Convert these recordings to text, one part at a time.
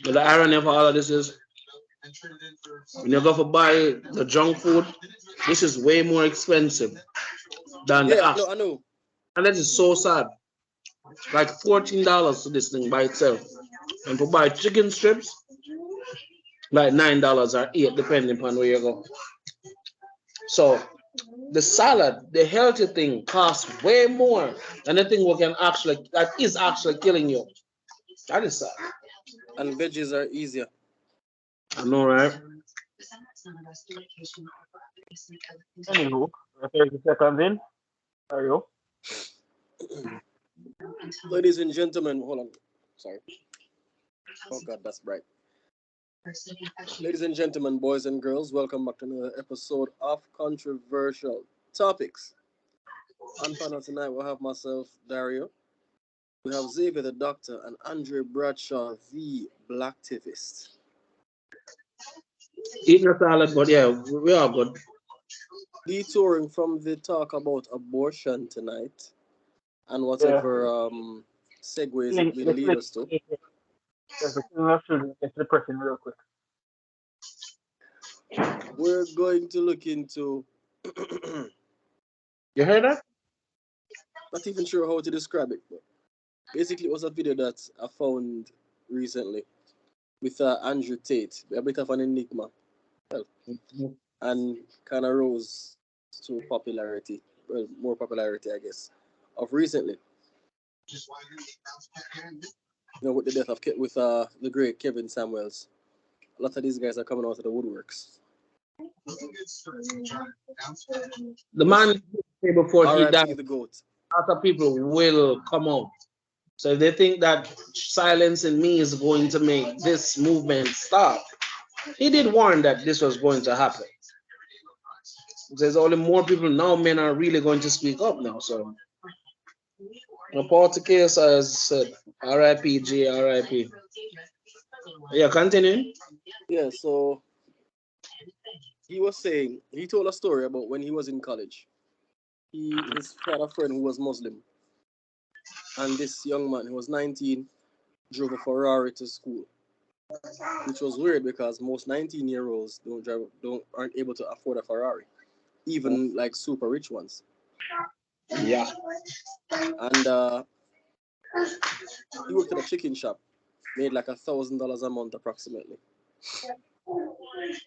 But the irony of all of this is when you go for buy the junk food, this is way more expensive than the Yeah, actual. no, I know. And that is so sad. Like $14 to this thing by itself. And to buy chicken strips, like $9 or 8 depending upon where you go. So the salad, the healthy thing costs way more than the thing we can actually that is actually killing you. That is sad. And veggies are easier. I know, right? Anywho, 30 seconds in. Are you? Ladies and gentlemen, hold on. Sorry. Oh God, that's bright. Ladies and gentlemen, boys and girls, welcome back to another episode of Controversial Topics. On panel tonight, we'll have myself, Dario. We have Xavier the Doctor and Andre Bradshaw, the Blacktivist. Eating a salad, but yeah, we are good. Detouring from the talk about abortion tonight and Yeah. whatever segues it will lead us to. There's a thing of children. Get to the person real quick. We're going to look into You heard that? not even sure how to describe it, but basically it was a video that I found recently with Andrew Tate, a bit of an enigma, well, and kind of rose to popularity, well, more popularity, I guess, of recently. You know, with the death of with the great Kevin Samuels, a lot of these guys are coming out of the woodworks. The man before he R.I.P. died, the goat. a lot of people will come out. So if they think that silencing me is going to make this movement stop, he did warn that this was going to happen. There's only more people now, men are really going to speak up now. So Paul case has said RIP, G, RIP. Yeah, continue. Yeah, so he was saying, he told a story about when he was in college. He had a friend who was Muslim. And this young man, who was 19, drove a Ferrari to school. Which was weird because most 19-year-olds aren't able to afford a Ferrari. Even like super rich ones. Yeah. And he worked at a chicken shop, made like $1,000 a month approximately.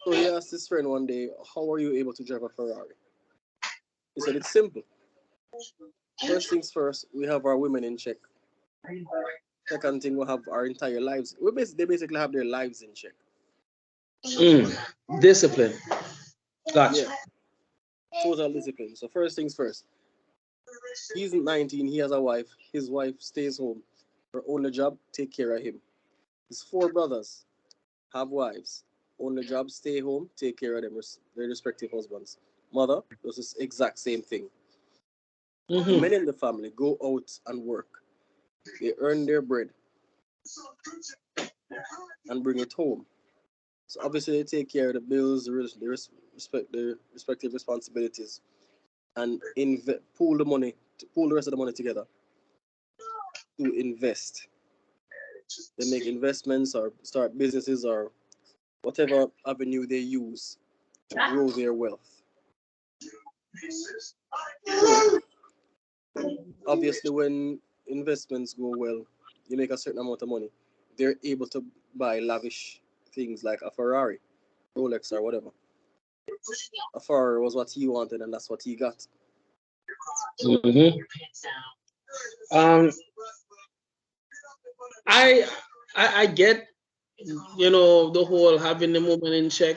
So he asked his friend one day, how are you able to drive a Ferrari? He said, it's simple. First things first, we have our women in check. Second thing, we have our entire lives. They basically have their lives in check. Discipline. Gotcha. Yeah. Total discipline. So first things first. He's 19, he has a wife. His wife stays home. Her only job, take care of him. His 4 brothers have wives. Only job, stay home, take care of them, their respective husbands. Mother does this exact same thing. Men in the family go out and work. They earn their bread and bring it home. So obviously they take care of the bills, their respective responsibilities, and pool the rest of the money together to invest. They make investments or start businesses or whatever avenue they use to grow their wealth. So, obviously, when investments go well, you make a certain amount of money. They're able to buy lavish things like a Ferrari, Rolex, or whatever. A Ferrari was what he wanted, and that's what he got. Mm-hmm. I get, the whole having the movement in check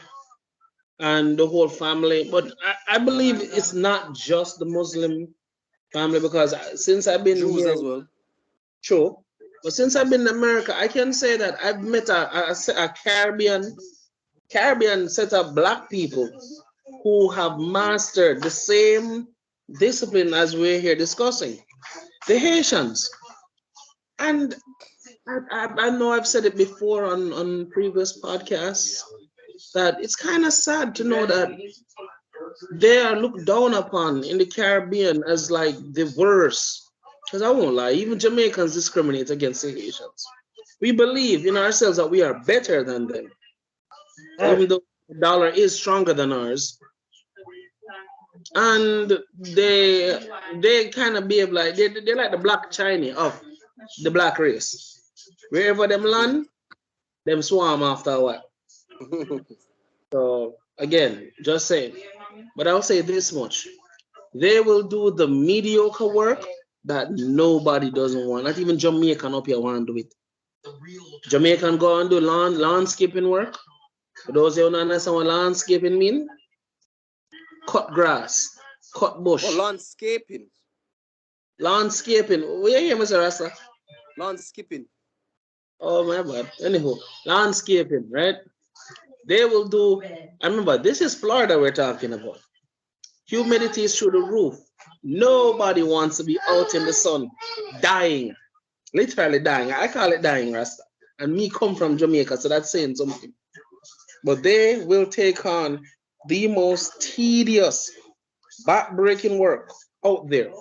and the whole family, but I believe it's not just the Muslim family because since I've been Jews here, as well. true, but since I've been in America, I can say that I've met a Caribbean set of black people who have mastered the same discipline as we're here discussing. The Haitians. And I know I've said it before on previous podcasts that it's kind of sad to know that they are looked down upon in the Caribbean as like the worst. Because I won't lie, even Jamaicans discriminate against the Haitians. We believe in ourselves that we are better than them, even though the dollar is stronger than ours. And they kind of behave like they like the black Chinese of the black race. Wherever them land, them swarm after a while. So again, just saying. But I'll say this much. They will do the mediocre work that nobody doesn't want. Not even Jamaican up here want to do it. Jamaican go and do landscaping work. For those who don't understand what landscaping mean, cut grass, cut bush. Oh, landscaping. Landscaping. Where you hear Mr. Rasta? Landscaping. Oh my bad. Anyhow, landscaping, right? They will do. I remember this is Florida we're talking about. Humidity is through the roof. Nobody wants to be out in the sun, dying, literally dying. I call it dying, Rasta. And me come from Jamaica, so that's saying something. But they will take on the most tedious, back-breaking work out there.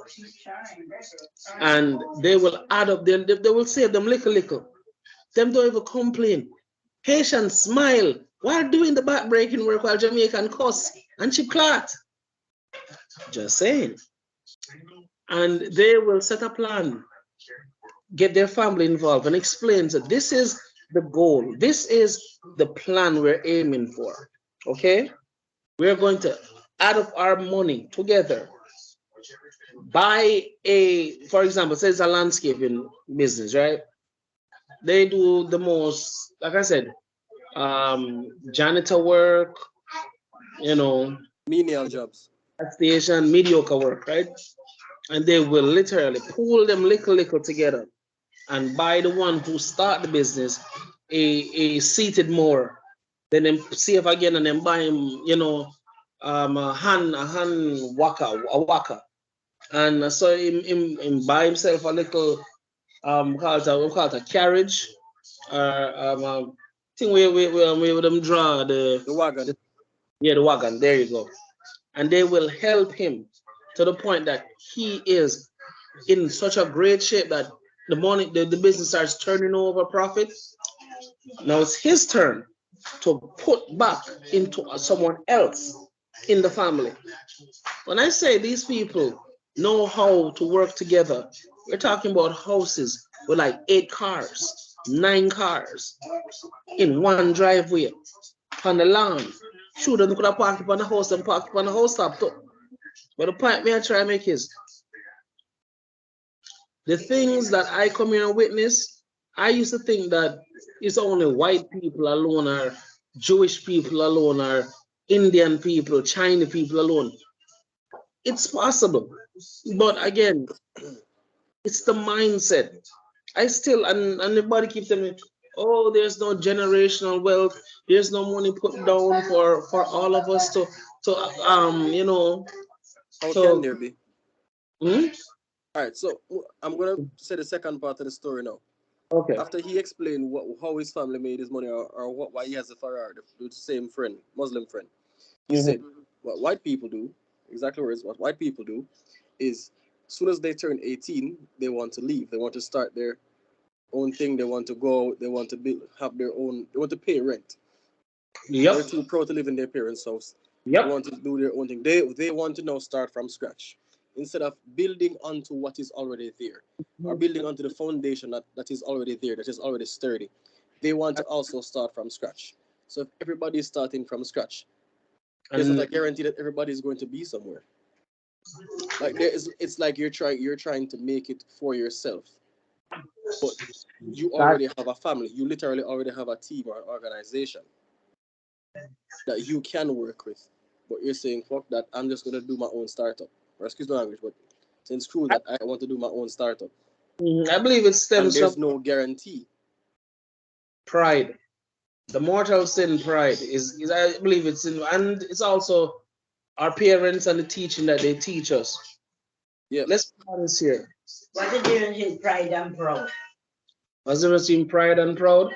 And they will add up, they will save them little. Them don't even complain. Haitian smile while doing the back-breaking work while Jamaican cuss and chip clot. Just saying. And they will set a plan, get their family involved, and explain that this is the goal. This is the plan we're aiming for. Okay? We're going to add up our money together. Buy for example, say it's a landscaping business, right? They do the most, like I said, janitor work, menial jobs, station, mediocre work, right? And they will literally pull them little together and buy the one who start the business a seated mower. Then them save again and then buy him, a hand a waka. And so him buy himself a little we call it a carriage or thing where we them draw the wagon. The wagon. There you go. And they will help him to the point that he is in such a great shape that the business starts turning over profit. Now it's his turn to put back into someone else in the family. When I say these people know how to work together, we're talking about houses with like 8 cars, 9 cars in one driveway on the lawn. Sure, they could have parked up on the house and parked up on the house top too. But the point me I try to make is the things that I come here and witness, I used to think that it's only white people alone or Jewish people alone or Indian people, Chinese people alone. It's possible. But again, it's the mindset. I still, and everybody keeps telling me, oh, there's no generational wealth. There's no money put down for all of us to How can there be? Hmm? All right, so I'm gonna say the second part of the story now. Okay. After he explained how his family made his money or why he has a Ferrari, the same friend, Muslim friend, he said what white people do, exactly what white people do, is as soon as they turn 18, they want to leave. They want to start their own thing. They want to go. They want to have their own. They want to pay rent. Yep. They're too proud to live in their parents' house. Yep. They want to do their own thing. They want to now start from scratch instead of building onto what is already there or building onto the foundation that is already there, that is already sturdy. They want to also start from scratch. So if everybody is starting from scratch, there's not a guarantee that everybody is going to be somewhere. Like it's like you're trying to make it for yourself, but you already have a family. You literally already have a team or an organization that you can work with. But you're saying, fuck that, I'm just gonna do my own startup. Or excuse my language, but since screw that, I want to do my own startup. I believe it stems and there's from no guarantee. Pride. The mortal sin, pride, is I believe it's in, and it's also our parents and the teaching that they teach us. Yeah. Let's be honest here. What's the difference between pride and proud? What's the difference between pride and proud?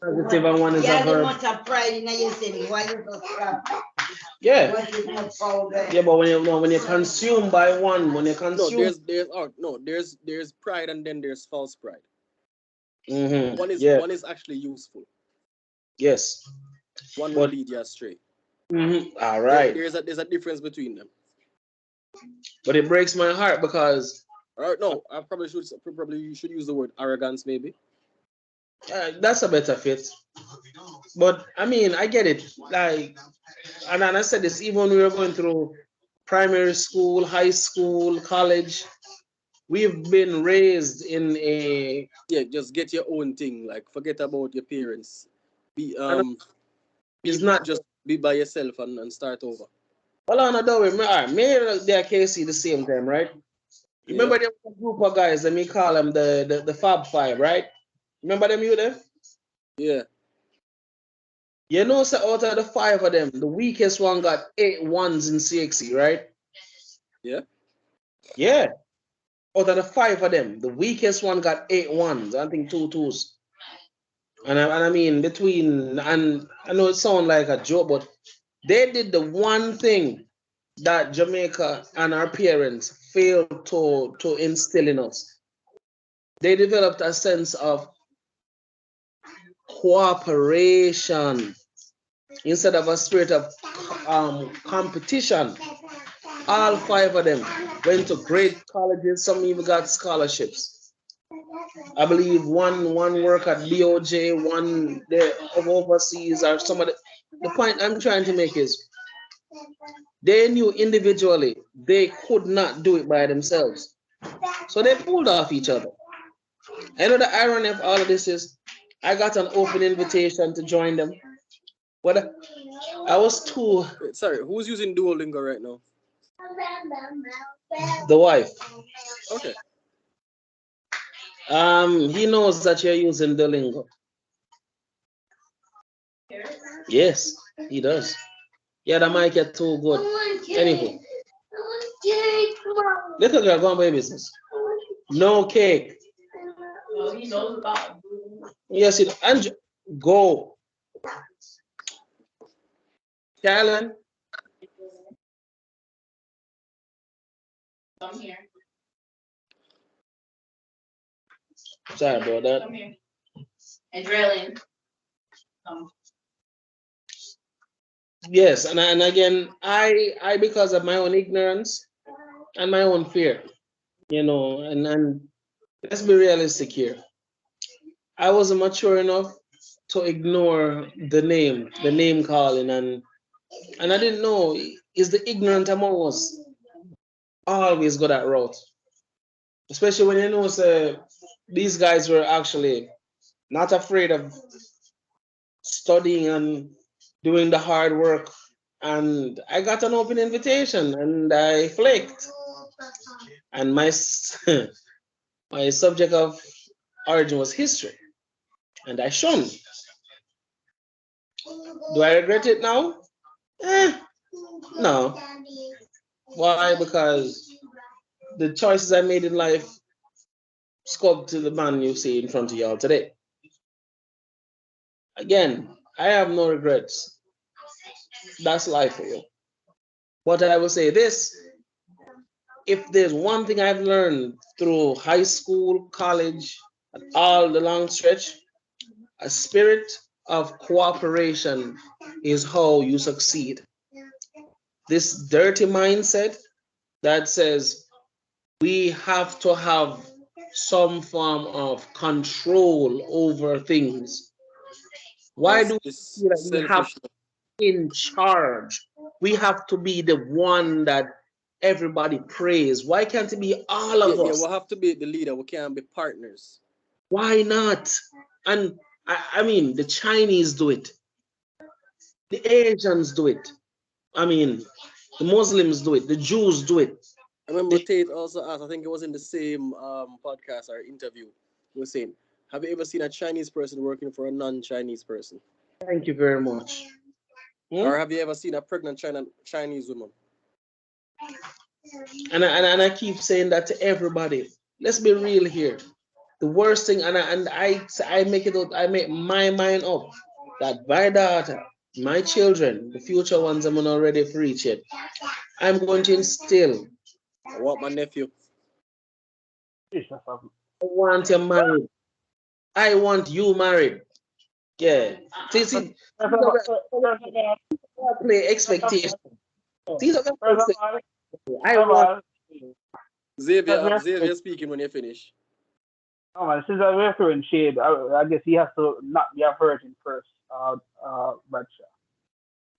Positive and one is a verb. Much of pride in your sin. Why you so proud? Yeah. What is much proud? Yeah, but when you're consumed by one, when you're consumed. There's pride and then there's false pride. Yeah. One is actually useful. Yes. One will But lead you astray. all right. There's a difference between them. But it breaks my heart because Or no, I probably you should use the word arrogance maybe. that's a better fit. But I mean, I get it. Like, and I said this even when we were going through primary school, high school, college. We've been raised in a. Yeah, just get your own thing. Like forget about your parents. Be And it's not. just be by yourself and start over. Hold on, I don't remember. All right, me and the KC the same time, right? Yeah. Remember there was a group of guys, let me call them the Fab Five, right? Remember them, you there? Yeah. You know, so out of the five of them, the weakest one got 8 ones in CXC, right? Yeah. Yeah. Out of the five of them, the weakest one got 8 ones. I think 2 twos. And I mean, between, and I know it sounds like a joke, but they did the one thing that Jamaica and our parents failed to instill in us. They developed a sense of cooperation instead of a spirit of competition. All five of them went to great colleges. Some even got scholarships. I believe one work at BOJ, one there overseas, or some of the point I'm trying to make is they knew individually they could not do it by themselves. So they pulled off each other. I know the irony of all of this is I got an open invitation to join them. But I was too. Wait, sorry, who's using Duolingo right now? The wife. Okay. He knows that you're using the lingo. Yes, he does. Yeah, that might get too good. Anyway, little girl, go on by your business. No cake. Yes, it and go. Carolyn. Come here. Sorry about that. Come here. And drilling. Yes, and again, I because of my own ignorance and my own fear, and let's be realistic here. I wasn't mature enough to ignore the name calling, and I didn't know is the ignorant among us always go that route, especially when you know these guys were actually not afraid of studying and doing the hard work, and I got an open invitation and I flaked, and my my subject of origin was history, and I shunned. Do I regret it now? No. Why? Because the choices I made in life sculpted the man you see in front of y'all today. Again, I have no regrets. That's life for you. But I will say this, if there's one thing I've learned through high school, college, and all the long stretch, a spirit of cooperation is how you succeed. This dirty mindset that says we have to have some form of control over things. Why do we It's feel like we have selfish. to be in charge? We have to be the one that everybody praise. Why can't it be all Yeah, of yeah, us? we'll have to be the leader. We can't be partners. Why not? And I mean, the Chinese do it, the Asians do it. I mean, the Muslims do it, the Jews do it. I remember Tate also asked, I think it was in the same podcast or interview, he was saying, have you ever seen a Chinese person working for a non-Chinese person? Thank you very much. Or have you ever seen a pregnant Chinese woman? And I keep saying that to everybody. Let's be real here. The worst thing, and I make it out, I make my mind up that my daughter, my children, the future ones I'm not ready for reach yet, I'm going to instill. I want my nephew. I want your married. I want you married. Yeah. See, play expectation. These are First of the all, I first of want. all, Xavier speaking when you finish. oh man, since I'm referring shade, I guess he has to not be a virgin first. But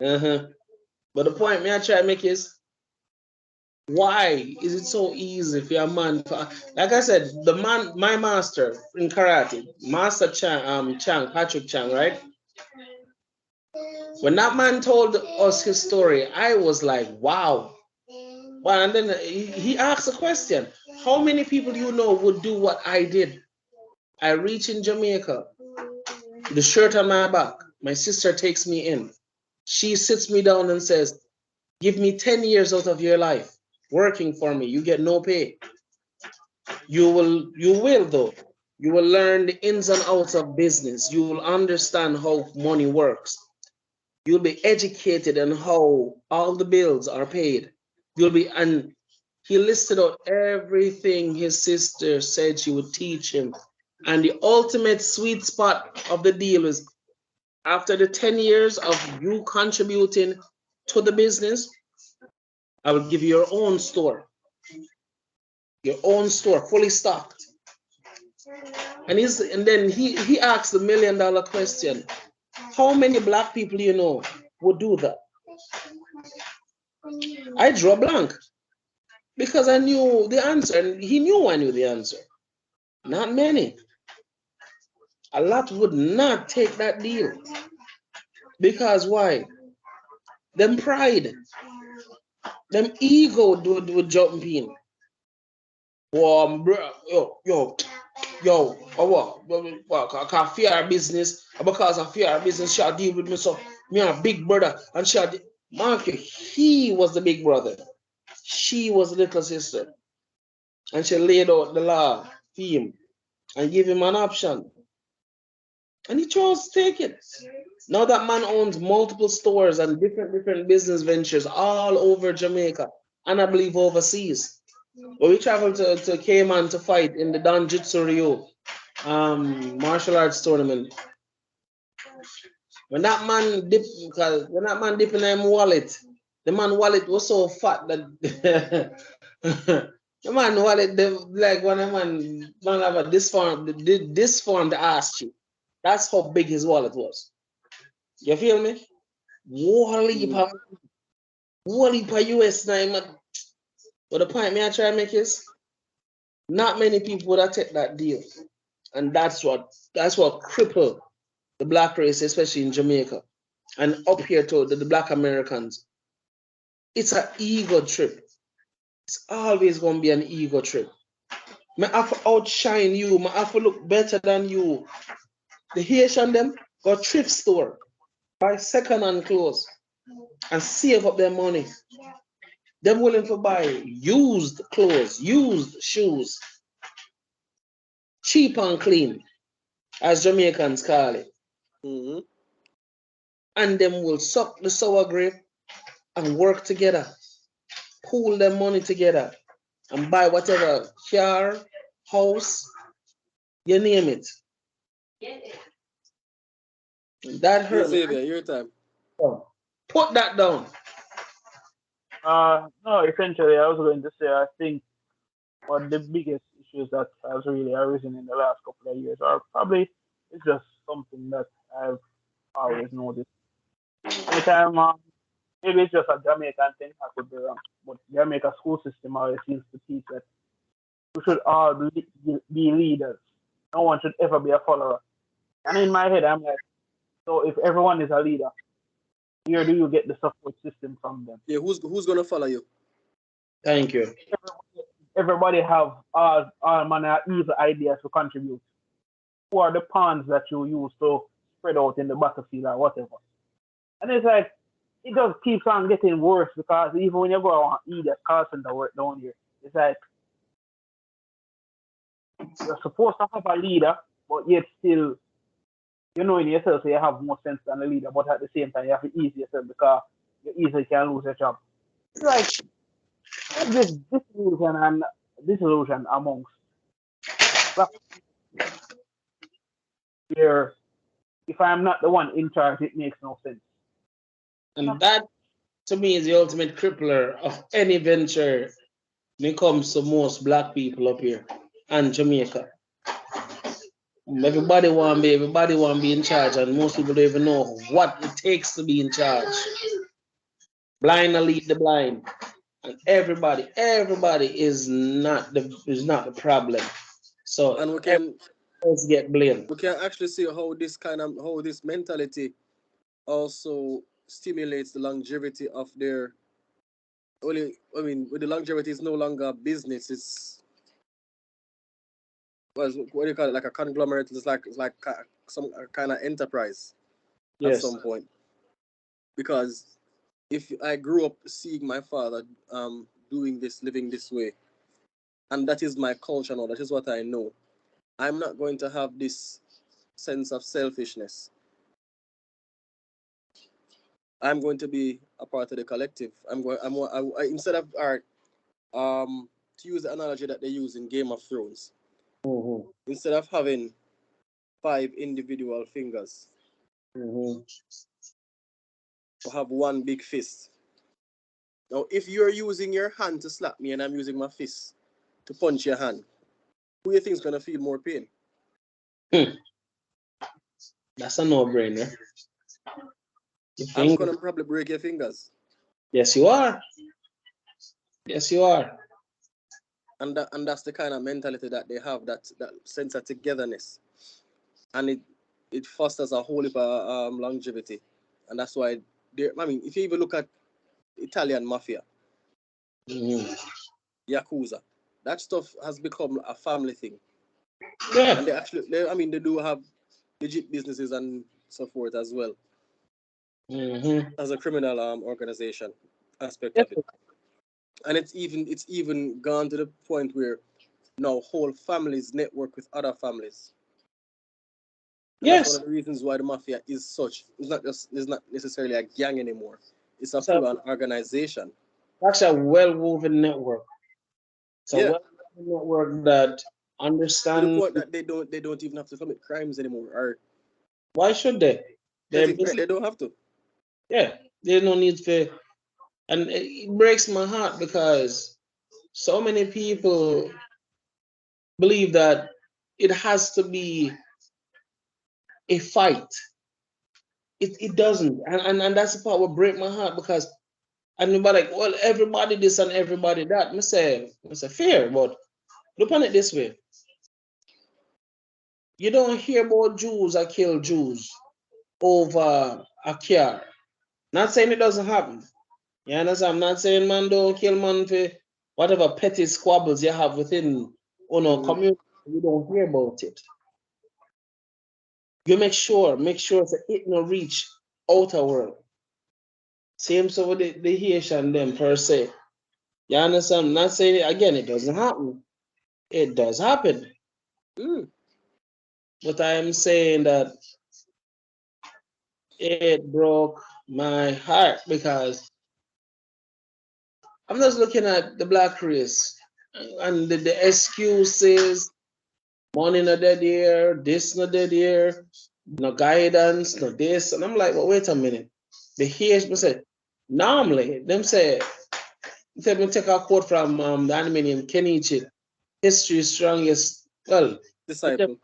Uh-huh. But the point me I try to make is why is it so easy for a man? Like I said, the man, my master in karate, Master Chang, Patrick Chang, right? When that man told us his story, I was like, wow. Well, and then he asked a question: how many people you know would do what I did? I reach in Jamaica, the shirt on my back. My sister takes me in. She sits me down and says, give me 10 years out of your life working for me. You get no pay. You will though. You will learn the ins and outs of business. You will understand how money works. You'll be educated on how all the bills are paid. And he listed out everything his sister said she would teach him. And the ultimate sweet spot of the deal is after the 10 years of you contributing to the business, I will give you your own store, fully stocked. And then he asked the $1 million question: how many black people you know would do that? I drew a blank because I knew the answer, and he knew I knew the answer. Not many. A lot would not take that deal because why? Them pride, them ego would jump in. Bro, yo, I can't fear business because I fear business. She'll deal with me, so me a big brother, and mark you, he was the big brother, she was the little sister, and she laid out the law for him and give him an option, and he chose to take it. Now that man owns multiple stores and different business ventures all over Jamaica, and I believe overseas. But we traveled to Cayman to fight in the Don Jitsu Rio martial arts tournament. When that man dipped in him wallet, the man wallet was so fat that the man wallet like when a man have a disformed ass cheek. That's how big his wallet was. You feel me? Wally per US now. But the point me I try to make is not many people would have take that deal. And that's what crippled the black race, especially in Jamaica. And up here to the black Americans. It's an ego trip. It's always gonna be an ego trip. I have to outshine you, I have to look better than you. The Haitian them go thrift store, buy second-hand clothes, and save up their money. They're willing to buy used clothes, used shoes, cheap and clean, as Jamaicans call it. Mm-hmm. And them will suck the sour grape and work together, pool their money together, and buy whatever car, house, you name it. That hurt me. Xavier, your time. Put that down. no, essentially, I was going to say I think one of the biggest issues that has really arisen in the last couple of years, or probably it's just something that I've always noticed. Anytime, maybe it's just a Jamaican thing, I could be wrong, but Jamaica school system always seems to teach that we should all be leaders. No one should ever be a follower. And in my head, I'm like, so if everyone is a leader, where do you get the support system from them? Yeah, who's gonna follow you? Thank you. Everybody have all manner of evil ideas to contribute. Who are the pawns that you use to spread out in the battlefield or whatever? And it's like, it just keeps on getting worse because even when you go on eat at call center work down here, it's like you're supposed to have a leader, but yet still you know in yourself so you have more sense than a leader, but at the same time you have to ease yourself because you easily can lose your job. It's like this disillusion amongst black where if I'm not the one in charge, it makes no sense. And that to me is the ultimate crippler of any venture when it comes to most black people up here and Jamaica. Everybody want to be in charge, and most people don't even know what it takes to be in charge. Blind will lead the blind, and everybody is not the problem. So And everyone else get blamed. we can actually see how this mentality also stimulates the longevity of their only I mean with the longevity is no longer business, it's what do you call it, like a conglomerate, it's like some kind of enterprise at Yes. some point. Because if I grew up seeing my father doing this, living this way, and that is my culture now, that is what I know, I'm not going to have this sense of selfishness. I'm going to be a part of the collective. Instead of art, to use the analogy that they use in Game of Thrones, Hmm. instead of having five individual fingers, Hmm. we have one big fist. Now, if you're using your hand to slap me and I'm using my fist to punch your hand, who do you think is gonna feel more pain? That's a no-brainer. You I'm think? gonna probably break your fingers, Yes, you are. Yes, you are. and that's the kind of mentality that they have. That sense of togetherness, and it fosters a whole heap of longevity, and that's why I mean, if you even look at Italian mafia, Hmm. yakuza, that stuff has become a family thing, Yeah. and I mean, they do have legit businesses and so forth as well Hmm. as a criminal organization aspect Yes. of it, and it's even gone to the point where now whole families network with other families, and that's one Yes. of the reasons why the mafia is such. It's not necessarily a gang anymore. It's a It's a, full on organization. that's a well-woven network. It's a Yeah, well-woven network that to the understand point that they don't even have to commit crimes anymore, or why should they? They're they don't have to. yeah. There's no need for, and it breaks my heart because so many people believe that it has to be a fight. It doesn't, and that's the part what break my heart because and nobody like, well, everybody this and everybody that. I say fair, but look on it this way. You don't hear about Jews that kill Jews over a car. Not saying it doesn't happen. You understand? I'm not saying man don't kill man for whatever petty squabbles you have within Mm-hmm. community. You don't hear about it. You make sure it no reach outer world. Same so with the Haitian them per se. You understand? I'm not saying it again, it doesn't happen. It does happen. Mm. But I am saying that it broke my heart because I'm just looking at the black race and the excuses, money not dead here, this not dead here, no guidance, no this. And I'm like, well, wait a minute. The Haitian say, normally, them say, let me take a quote from the anime named Kenichi. History's strongest, well, Disciple.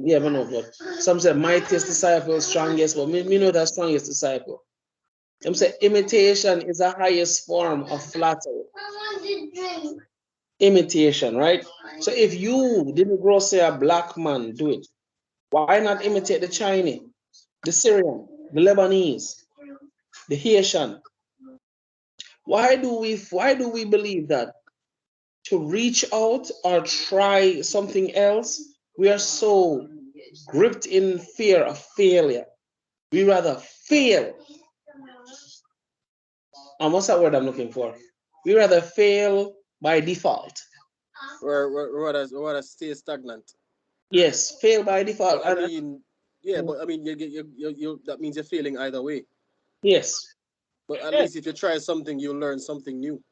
yeah, I know, but some say mightiest disciple, strongest, but me know that strongest disciple. Them say imitation is the highest form of flattery. Imitation, right? So if you didn't grow say a black man do it, why not imitate the Chinese, the Syrian, the Lebanese, the Haitian? Why do we believe that to reach out or try something else, we are so gripped in fear of failure. We rather fail. And what's that word I'm looking for? We rather fail by default. or rather stay stagnant. Yes, fail by default. But I mean, yeah, but I mean, that means you're failing either way. Yes, But at yes. least if you try something, you'll learn something new.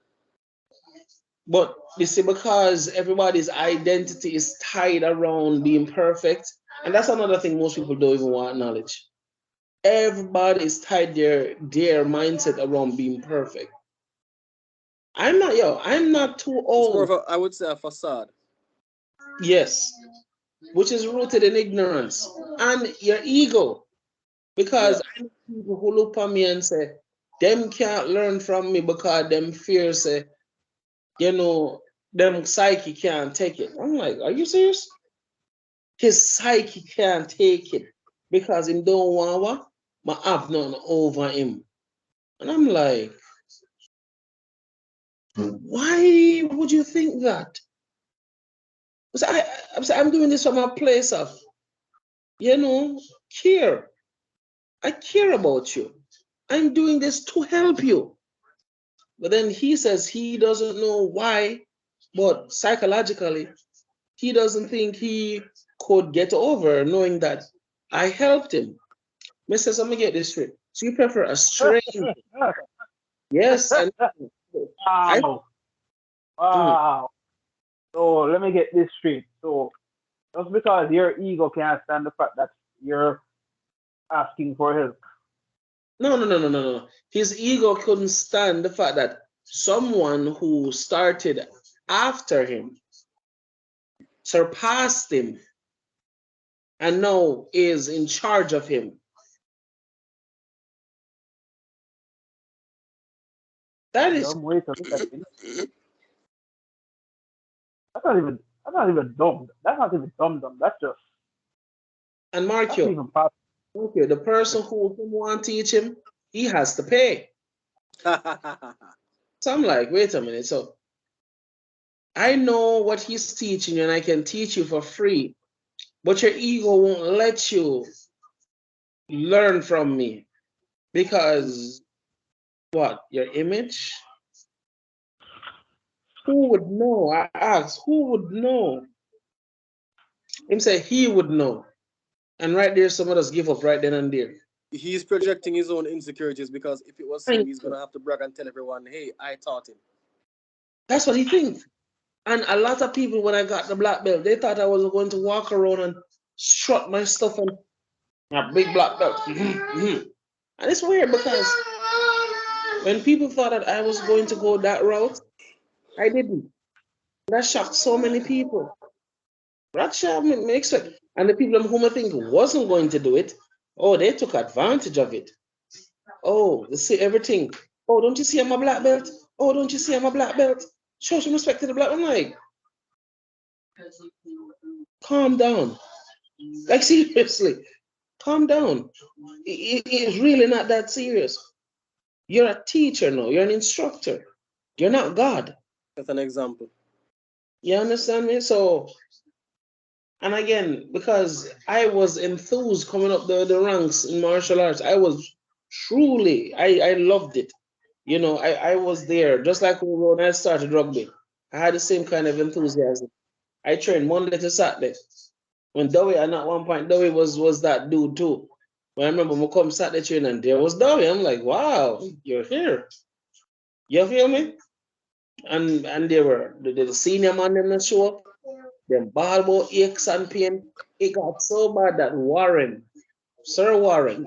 But you see, because everybody's identity is tied around being perfect, And that's another thing most people don't even want knowledge. Everybody is tied their mindset around being perfect. I'm not too It's more old. of a, I would say, a facade. Yes, which is rooted in ignorance and your ego. Yeah. Because I know people who look at me and say, them can't learn from me because them fear say, you know, them psyche can't take it. I'm like, are you serious? His psyche can't take it because him don't want what? My have nothing over him. And I'm like, why would you think that? Because I'm doing this from a place of, you know, care. I care about you. I'm doing this to help you. But then he says he doesn't know why, but psychologically, he doesn't think he could get over knowing that I helped him. Mrs. Let me get this straight. So you prefer a stranger? Yes, and I Wow. mm, Wow. So let me get this straight. So just because your ego can't stand the fact that you're asking for help. no. His ego couldn't stand the fact that someone who started after him surpassed him and now is in charge of him. That is, Dumb way to look at things. That's not even dumb. That's not even dumb. and That's Markio, even past. okay, the person who want to teach him, he has to pay. So I'm like, wait a minute. So I know what he's teaching you and I can teach you for free, but your ego won't let you learn from me because what? Your image? Who would know? I asked, who would know? Him say he would know. And right there, some of us give up right then and there. He's projecting his own insecurities because if it was him, Thank he's you. gonna have to brag and tell everyone, "Hey, I taught him." That's what he thinks. And a lot of people, when I got the black belt, they thought I was going to walk around and strut my stuff and a big black belt. And it's weird because when people thought that I was going to go that route, I didn't. That shocked so many people. That shocked me expect. And the people whom I think wasn't going to do it, oh, they took advantage of it. Oh, they see everything. Oh, don't you see I'm a black belt? Oh, don't you see I'm a black belt? Show some respect to the black. I'm like, calm down. Like seriously, calm down. It's really not that serious. You're a teacher now. You're an instructor. You're not God. That's an example. You understand me? So, and again, because I was enthused coming up the ranks in martial arts, I was truly, I loved it. You know, I was there, just like when I started rugby. I had the same kind of enthusiasm. I trained Monday to Saturday. When Dowie, and at one point, Dowie was that dude too. When I remember I come Saturday training, and there was Dowie. I'm like, wow, you're here. You feel me? And they were the senior man them not show up. Them ball about aches and pain. It got so bad that Warren, Sir Warren,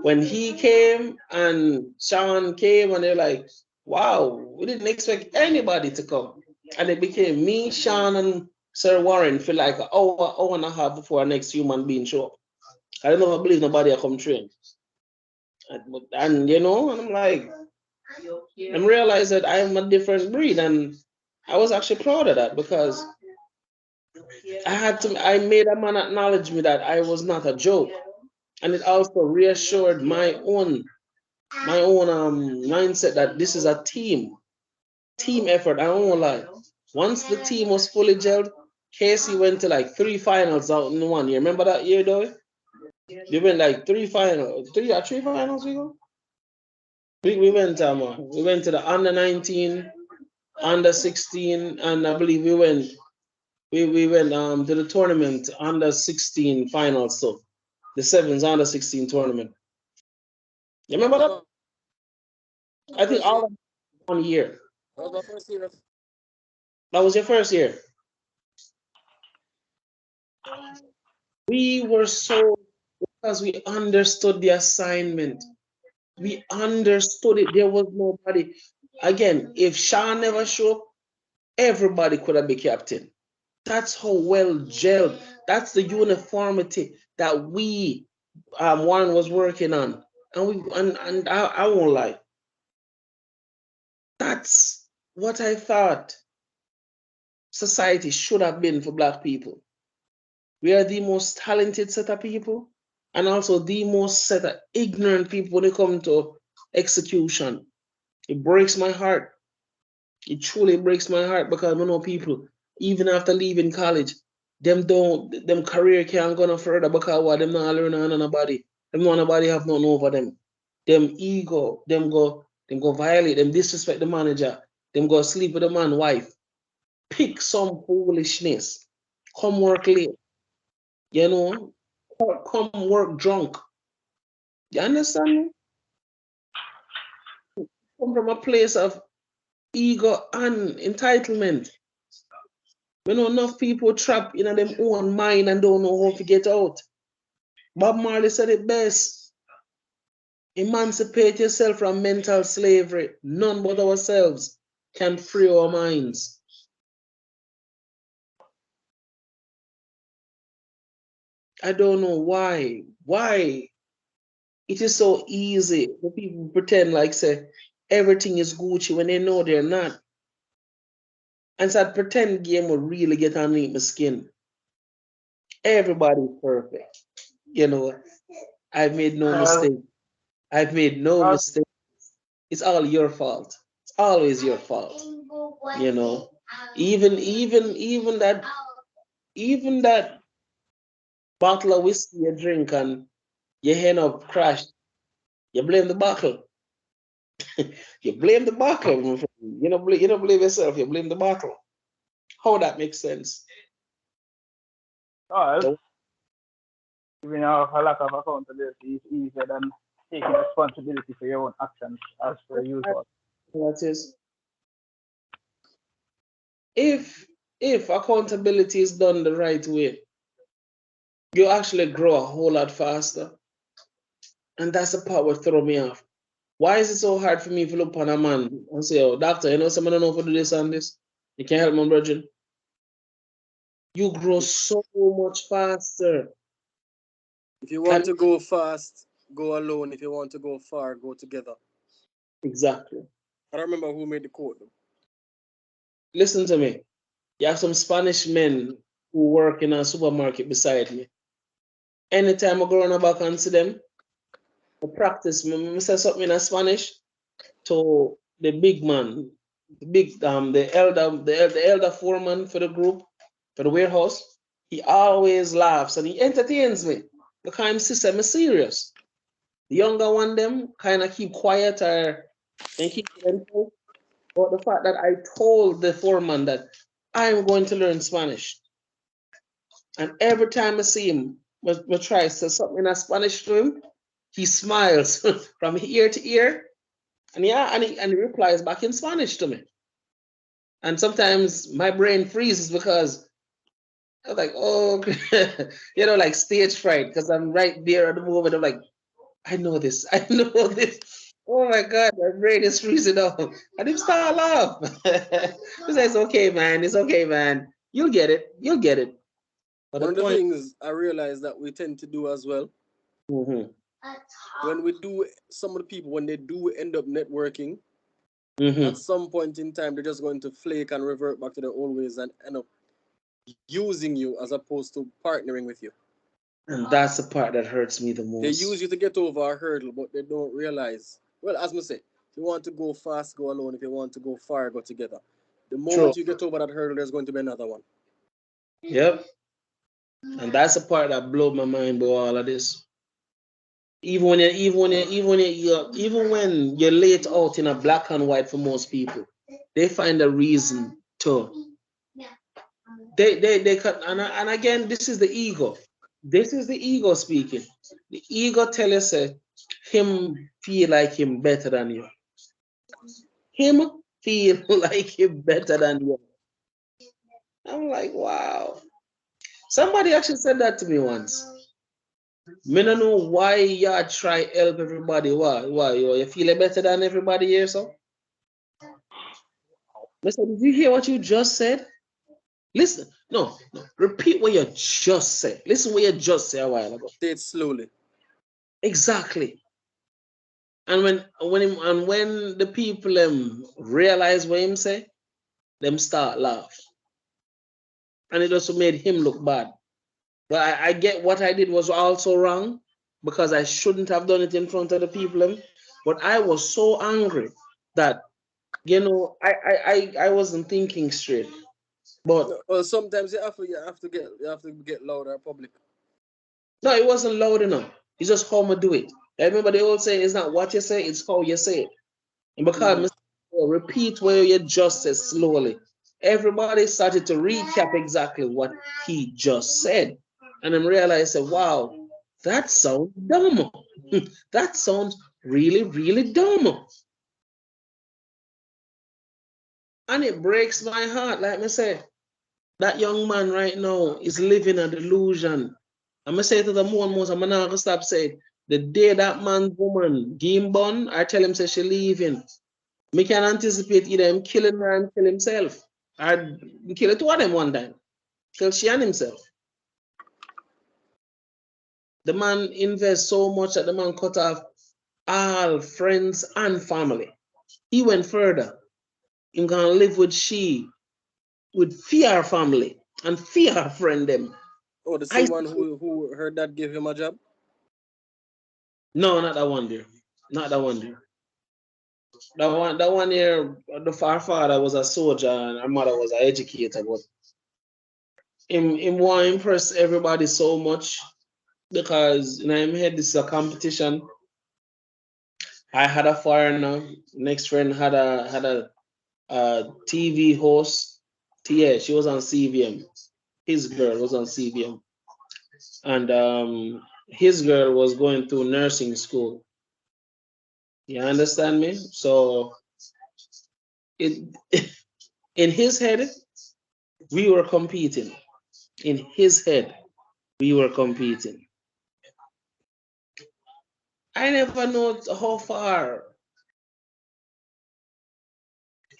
when he came and Sean came and they're like, wow, we didn't expect anybody to come. And it became me, Sean, and Sir Warren for like an hour and a half before our next human being show up. I don't know if I believe nobody will come train. And you know, and I'm like, I'm realized that I'm a different breed. And I was actually proud of that because I made a man acknowledge me that I was not a joke. And it also reassured my own mindset that this is a team effort. I won't lie. Once the team was fully gelled, Casey went to like 3 finals out in 1 year. Remember that year though? They went like three finals we go. We went to the under 19, under 16, and I believe we went to the tournament under 16 finals. So the sevens under 16 tournament. You remember That that? was my I think first year. all of 1 year. That was my first year. That was your first year. We were so, because we understood the assignment. We understood it. There was nobody. Again, if Sean never showed up, everybody could have been captain. That's how well gelled. That's the uniformity that we Warren was working on. And I won't lie. That's what I thought society should have been for Black people. We are the most talented set of people and also the most set of ignorant people when it comes to execution. It breaks my heart. It truly breaks my heart because I know people, even after leaving college, them career can't go no further because what them not learn on nobody. Them know nobody have nothing over them. Them ego, them go violate, them disrespect the manager, them go sleep with the man wife. Pick some foolishness. Come work late, you know, come work drunk. You understand me? Come from a place of ego and entitlement. We know enough people trapped in their own mind and don't know how to get out. Bob Marley said it best. Emancipate yourself from mental slavery. None but ourselves can free our minds. I don't know why. Why it is so easy for people to pretend like say everything is Gucci when they know they're not. And so that pretend game will really get underneath my skin. Everybody's perfect. You know, I've made no Well, mistake. I've made no well, mistake. It's all your fault. It's always your fault. You know, even that bottle of whiskey you drink and your hand up crashed, you blame the bottle. You blame the bottle, my friend. You don't blame yourself. You blame the bottle. How that makes sense? well, So giving a lack of accountability is easier than taking responsibility for your own actions as per usual. that is, if accountability is done the right way, you actually grow a whole lot faster. And that's the part what throw me off. Why is it so hard for me to look upon a man and say, oh, doctor, you know, someone don't know how to do this and this? You can't help my brother. You grow so much faster. If you want And to go fast, go alone. If you want to go far, go together. exactly. I don't remember who made the quote though. Listen to me. You have some Spanish men who work in a supermarket beside me. Anytime I go around the back and see them, I practice. I say something in Spanish to the big man, the elder foreman for the group, for the warehouse. He always laughs and he entertains me because I'm sister, I'm serious. The younger one them kind of keep quiet or and keep to themselves. But the fact that I told the foreman that I'm going to learn Spanish, and every time I see him, I try to say something in Spanish to him, he smiles from ear to ear, and he replies back in Spanish to me. And sometimes my brain freezes because I'm like, oh, like stage fright because I'm right there at the moment. I'm like, I know this. I know this. Oh my God, my brain is freezing up. And him start laugh. He says, okay, man. It's okay, man. You'll get it. You'll get it. But the One of the point, things I realize that we tend to do as well, mm-hmm, when we do, some of the people, when they do end up networking, at mm-hmm. some point in time, they're just going to flake and revert back to their old ways and end up using you as opposed to partnering with you. And that's the part that hurts me the They use most. you to get over a hurdle, but they don't realize. Well, as I say, if you want to go fast, go alone. If you want to go far, go together. The True. moment you get over that hurdle, there's going to be another one. Yep. And that's the part that blew my mind about all of this. Even when you're laid out in a black and white for most people, they find a reason to they cut and again this is the ego. This is the ego speaking. The ego tell you say him feel like him better than you. Him feel like him better than you. I'm like, wow. Somebody actually said that to me once. Me no know why you try help everybody. Why? You feeling better than everybody here, so? Listen, did you hear what you just said? Listen, no. Repeat what you just said. Listen what you just said a while ago. Say it slowly. Exactly. And when the people realize what him say, them start laugh. And it also made him look bad. But I get what I did was also wrong because I shouldn't have done it in front of the people. But I was so angry that I wasn't thinking straight. But Well, sometimes you have to get louder public. no, it wasn't loud enough. It's just how I do it. I remember the old saying, it's not what you say, it's how you say it. And because repeat where you just said slowly, everybody started to recap exactly what he just said. And then realized, wow, that sounds dumb. That sounds really, really dumb. And it breaks my heart, like I say. That young man right now is living a delusion. I'm gonna say to the more and more, I'm not gonna stop saying the day that man's woman game born, I tell him say she leaving. Me can anticipate either him killing her and kill himself. Or kill two of them one time. Kill she and himself. The man invests so much that the man cut off all friends and family. He went further. He gonna live with she, with fear family and fear friend them. Oh, the same one who heard that gave him a job? No, not that one there. Not that one there. That one here, the far father was a soldier and her mother was an educator, but him want to impress everybody so much because in him head this is a competition. I had a foreigner, next friend had a TV host. Yeah, she was on CVM. His girl was on CVM. And his girl was going through nursing school. You understand me? So it in his head, we were competing. In his head, we were competing. I never know how far.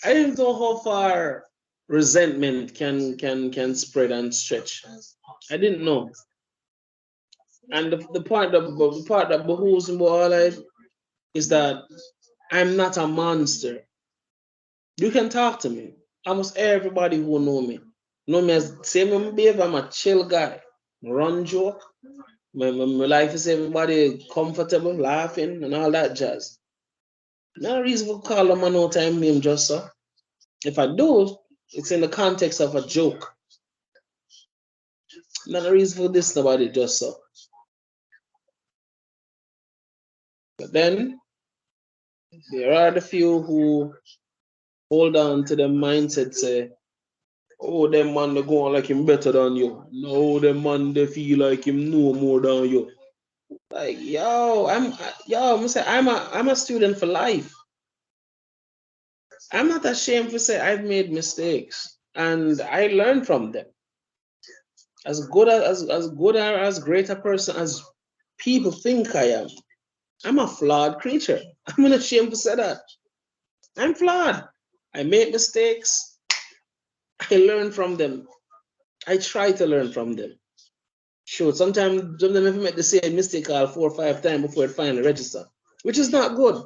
I didn't know how far resentment can spread and stretch. I didn't know. And the part that behooves me all is that I'm not a monster. You can talk to me. Almost everybody who know me as same way me behave. I'm a chill guy. Run joke. My life is everybody comfortable, laughing, and all that jazz. No reason for call them a no time name just so. If I do, it's in the context of a joke. Not a reason for this nobody just so. But then there are the few who hold on to the mindset say, oh, them man they go on like him better than you. No, them man they feel like him know more than you. Like, I'm a student for life. I'm not ashamed to say I've made mistakes and I learn from them. As good or as great a person as people think I am, I'm a flawed creature. I'm not ashamed to say that. I'm flawed. I make mistakes. I learn from them. I try to learn from them. Sure, sometimes if you make the same mistake 4 or 5 times before it finally registers, which is not good.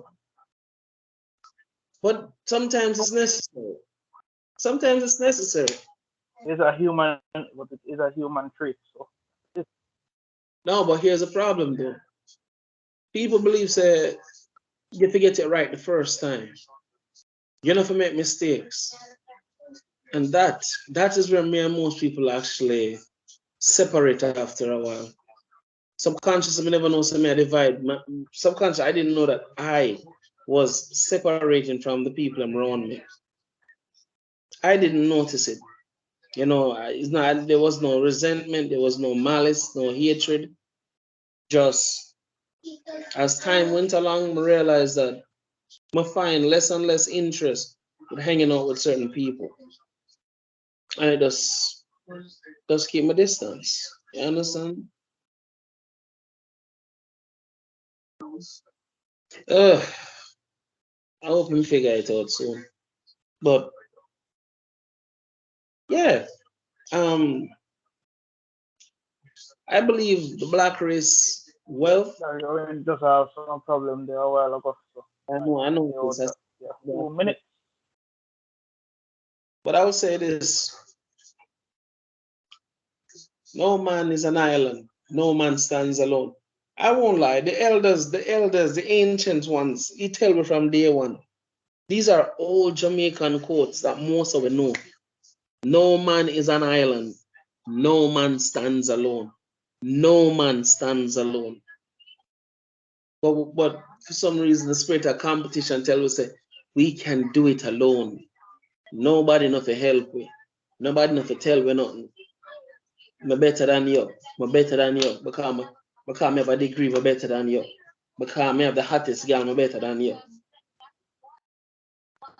But sometimes it's necessary. Sometimes it's necessary. It's a human, but it is a human trait. So No, but here's a problem though. People believe say you have to get it right the first time. You never make mistakes. And that is where me and most people actually separate after a while. Subconscious, I never know some divide. Subconscious, I didn't know that I was separating from the people around me. I didn't notice it. It's not. There was no resentment. There was no malice, no hatred. Just as time went along, I realized that I find less and less interest with hanging out with certain people, and it just Just keep my distance. You understand? I hope we figure it out soon. But yeah, I believe the black race wealth. We just have some problem there a while ago. So I know you know, this. yeah, 2 minutes. But I would say this: no man is an island. No man stands alone. I won't lie. The elders, the ancient ones, he tell me from day one. These are old Jamaican quotes that most of us know. No man is an island. No man stands alone. No man stands alone. But for some reason, the spirit of competition tells us we can do it alone. Nobody nothing help we. Nobody nothing tell we nothing. I'm better than you. I'm better than you because I have a degree. I'm better than you. Because I have the hottest girl. I'm better than you.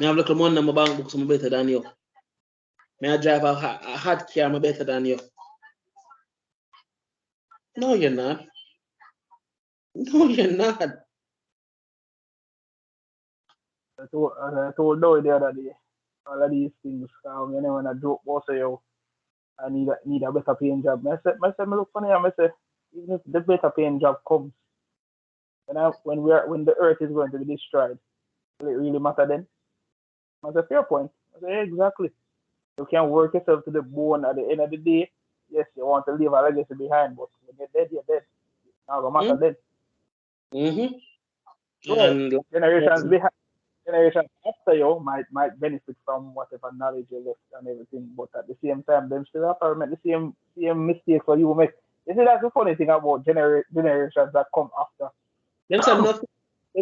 I have little money in my bank books. I'm better than you. I drive a hot car. I'm better than you. No, you're not. No, you're not. I told Dory the other day, all of these things, you know, when I joke about say, yo, I need a better paying job. I said, me look funny, I say, even if the better paying job comes, when the earth is going to be destroyed, will it really matter then? I said, fair point. I said, yeah, exactly. You can work yourself to the bone at the end of the day. Yes, you want to leave a legacy behind, but when you're dead, you're dead. Now no matter then. Mm-hmm. So And generations after you might benefit from whatever knowledge you left and everything, but at the same time, them still have to make the same mistakes for you make. You see, that's the funny thing about generations that come after. them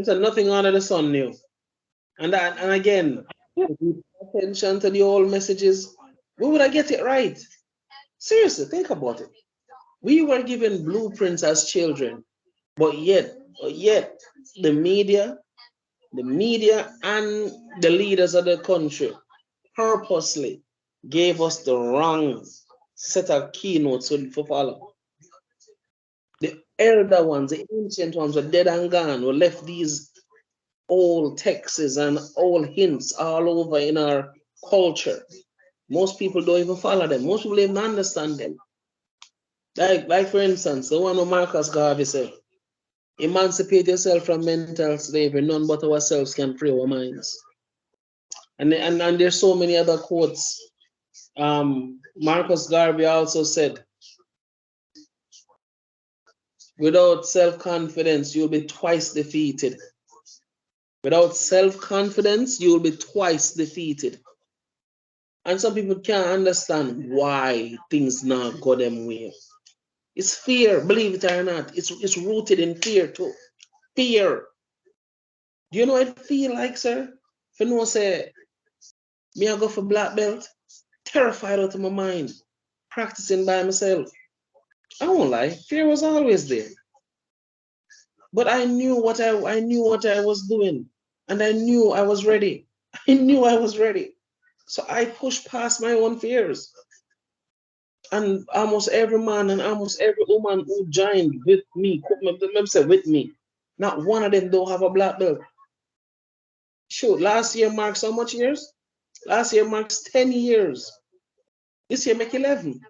said nothing under the sun new. And again, if we pay attention to the old messages, we would I get it right. Seriously, think about it. We were given blueprints as children, but yet, the media and the leaders of the country purposely gave us the wrong set of keynotes for follow. The elder ones, the ancient ones were dead and gone. We left these old texts and old hints all over in our culture. Most people don't even follow them. Most people don't even understand them. Like for instance, the one of Marcus Garvey said, emancipate yourself from mental slavery. None but ourselves can free our minds. And there's so many other quotes. Marcus Garvey also said, without self-confidence, you'll be twice defeated. Without self-confidence, you'll be twice defeated. And some people can't understand why things not go them way. It's fear, believe it or not. It's rooted in fear too. Fear. Do you know what it feel like, sir? If you know, say, me I go for black belt, terrified out of my mind, practicing by myself. I won't lie, fear was always there. But I knew what I was doing, and I knew I was ready. I knew I was ready. So I pushed past my own fears. And almost every man and almost every woman who joined with me, with me, not one of them don't have a black belt. Sure, last year marks how much years? Last year marks 10 years. This year make 11.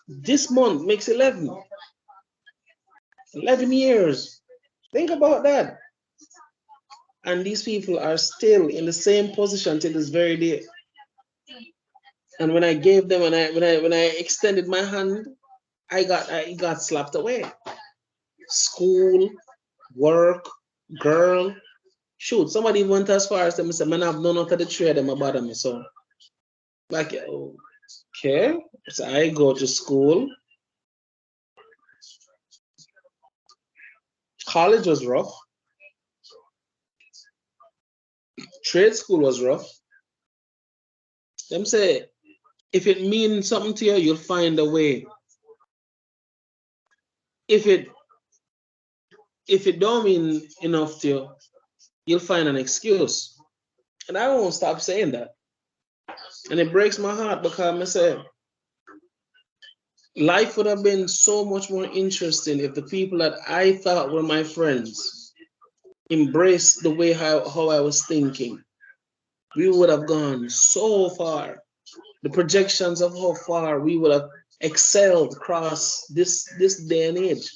This month makes 11. 11 years. Think about that. And these people are still in the same position till this very day. And when I gave them, when I extended my hand, I got slapped away. School, work, girl. Shoot, somebody went as far as them and said, man, I've none of the three of them about me. So, like, okay. So I go to school. College was rough. Trade school was rough. Them say, if it means something to you, you'll find a way. If it don't mean enough to you, you'll find an excuse. And I won't stop saying that. And it breaks my heart because I say, Life would have been so much more interesting if the people that I thought were my friends embraced the way how I was thinking. We would have gone so far. The projections of how far we would have excelled across this day and age.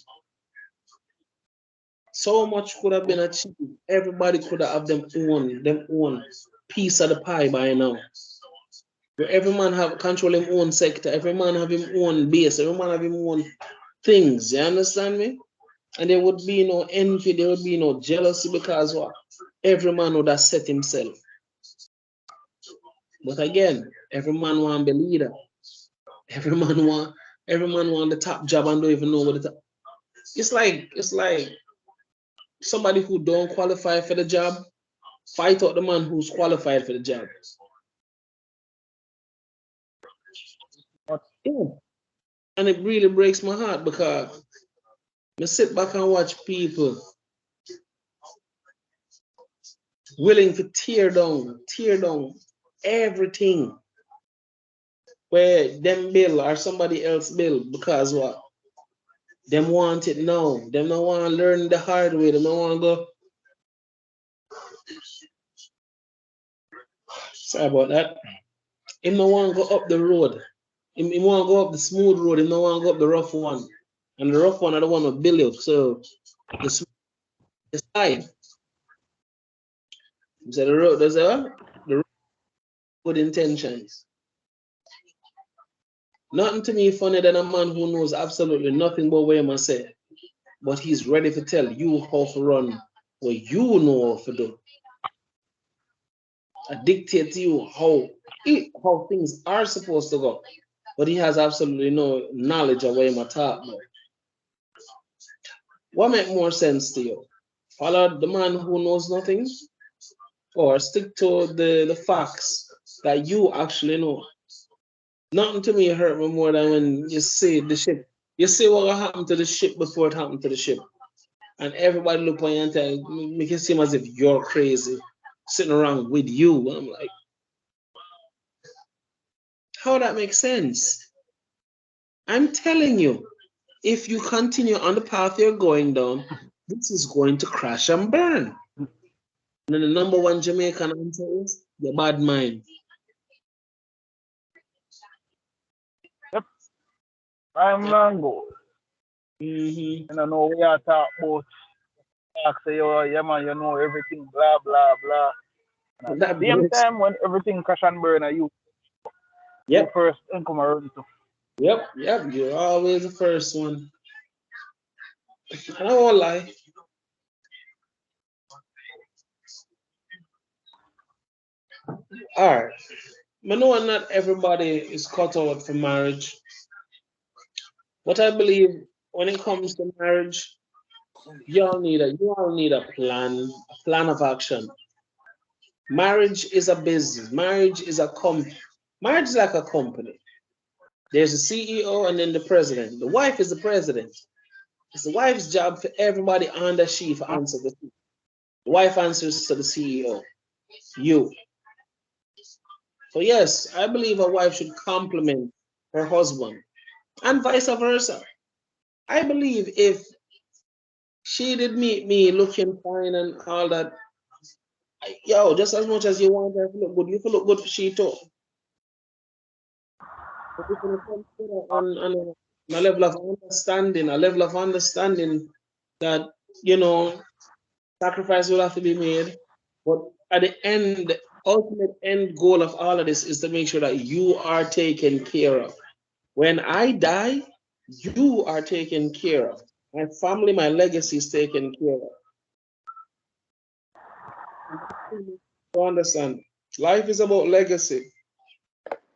So much could have been achieved. Everybody could have them own piece of the pie by now. Where every man have control him own sector, every man have him own base, every man have him own things. You understand me? And there would be no envy, there would be no jealousy because what? Every man would have set himself. But again, every man want to be leader. Every man want the top job and don't even know what the top. It's like somebody who don't qualify for the job, fight out the man who's qualified for the job. But Yeah. And it really breaks my heart because I sit back and watch people willing to tear down everything where them bill or somebody else bill because what? Them want it now. Them don't want to learn the hard way. Them don't want to go. Sorry about that. Him don't want to go up the road. Him want to go up the smooth road. Him don't want to go up the rough one. And the rough one, I don't want to bill you. So the side. So the road, the road, good intentions. Nothing to me funny than a man who knows absolutely nothing but what he must say, but he's ready to tell you how to run what you know how to do. I dictate to you how things are supposed to go, but he has absolutely no knowledge of what he must talk about. What make more sense to you? Follow the man who knows nothing, or stick to the facts that you actually know? Nothing to me hurt me more than when you see the ship. You see what happened to the ship before it happened to the ship. And everybody look on you and make it seem as if you're crazy, sitting around with you. And I'm like, how that makes sense? I'm telling you, if you continue on the path you're going down, this is going to crash and burn. And then the number one Jamaican answer is the bad mind. yep, I'm long ago. Mm-hmm. And I know we are talk about say, oh, yeah, man, you know everything, blah, blah, blah. And at That the same breaks. time, when everything crash and burn, you Yep, first income around to. yep. You're always the first one. And I won't lie. All right. I know not everybody is cut out for marriage, but I believe when it comes to marriage, you all need a plan of action. Marriage is a business. Marriage is like a company. There's a CEO and then the president. The wife is the president. It's the wife's job for everybody under she to answer the wife answers to the CEO. You. So yes, I believe a wife should compliment her husband and vice versa. I believe if she did meet me looking fine and all that, yo, just as much as you want her to look good, you feel look good for she too. But if you consider on a level of understanding that you know sacrifice will have to be made. But at the end, the ultimate end goal of all of this is to make sure that you are taken care of. When I die, you are taken care of. My family, my legacy is taken care of. To understand, life is about legacy.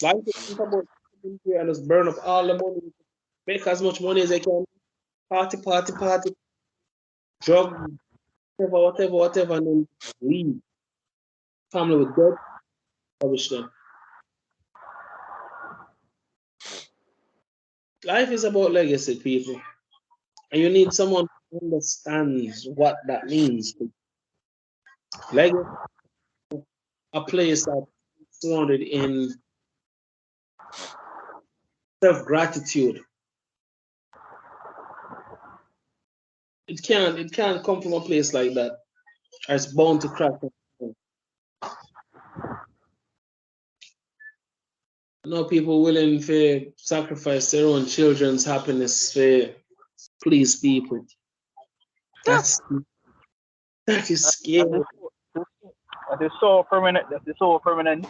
Life is not about sitting here and just burn up all the money, make as much money as I can, party, party, party, drug, whatever, and then leave. Family with debt, rubbish them. Life is about legacy, people. And you need someone who understands what that means. Legacy, a place that's surrounded in self gratitude. It can't come from a place like that. It's bound to crack. No people willing to sacrifice their own children's happiness to please people. That's that is That scary. is, that is so permanent. That is so permanent.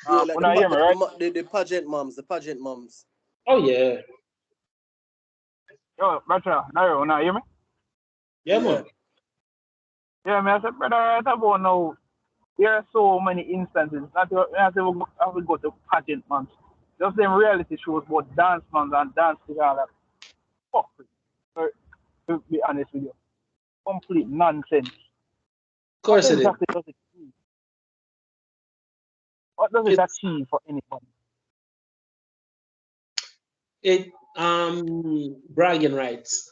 Yeah, like When I hear me, right? the pageant moms, the pageant moms. Oh yeah. Yo, brother, now when I hear me? Yeah, Yeah. man. Yeah, man, I said, brother, right about now, there are so many instances. Not even have to go to pageant months. Just them reality shows about dance months and dance to all that. Fuck it. To be honest with you. Complete nonsense. Of What course it is. exactly does it achieve? What does it It's achieve for anybody? it bragging rights.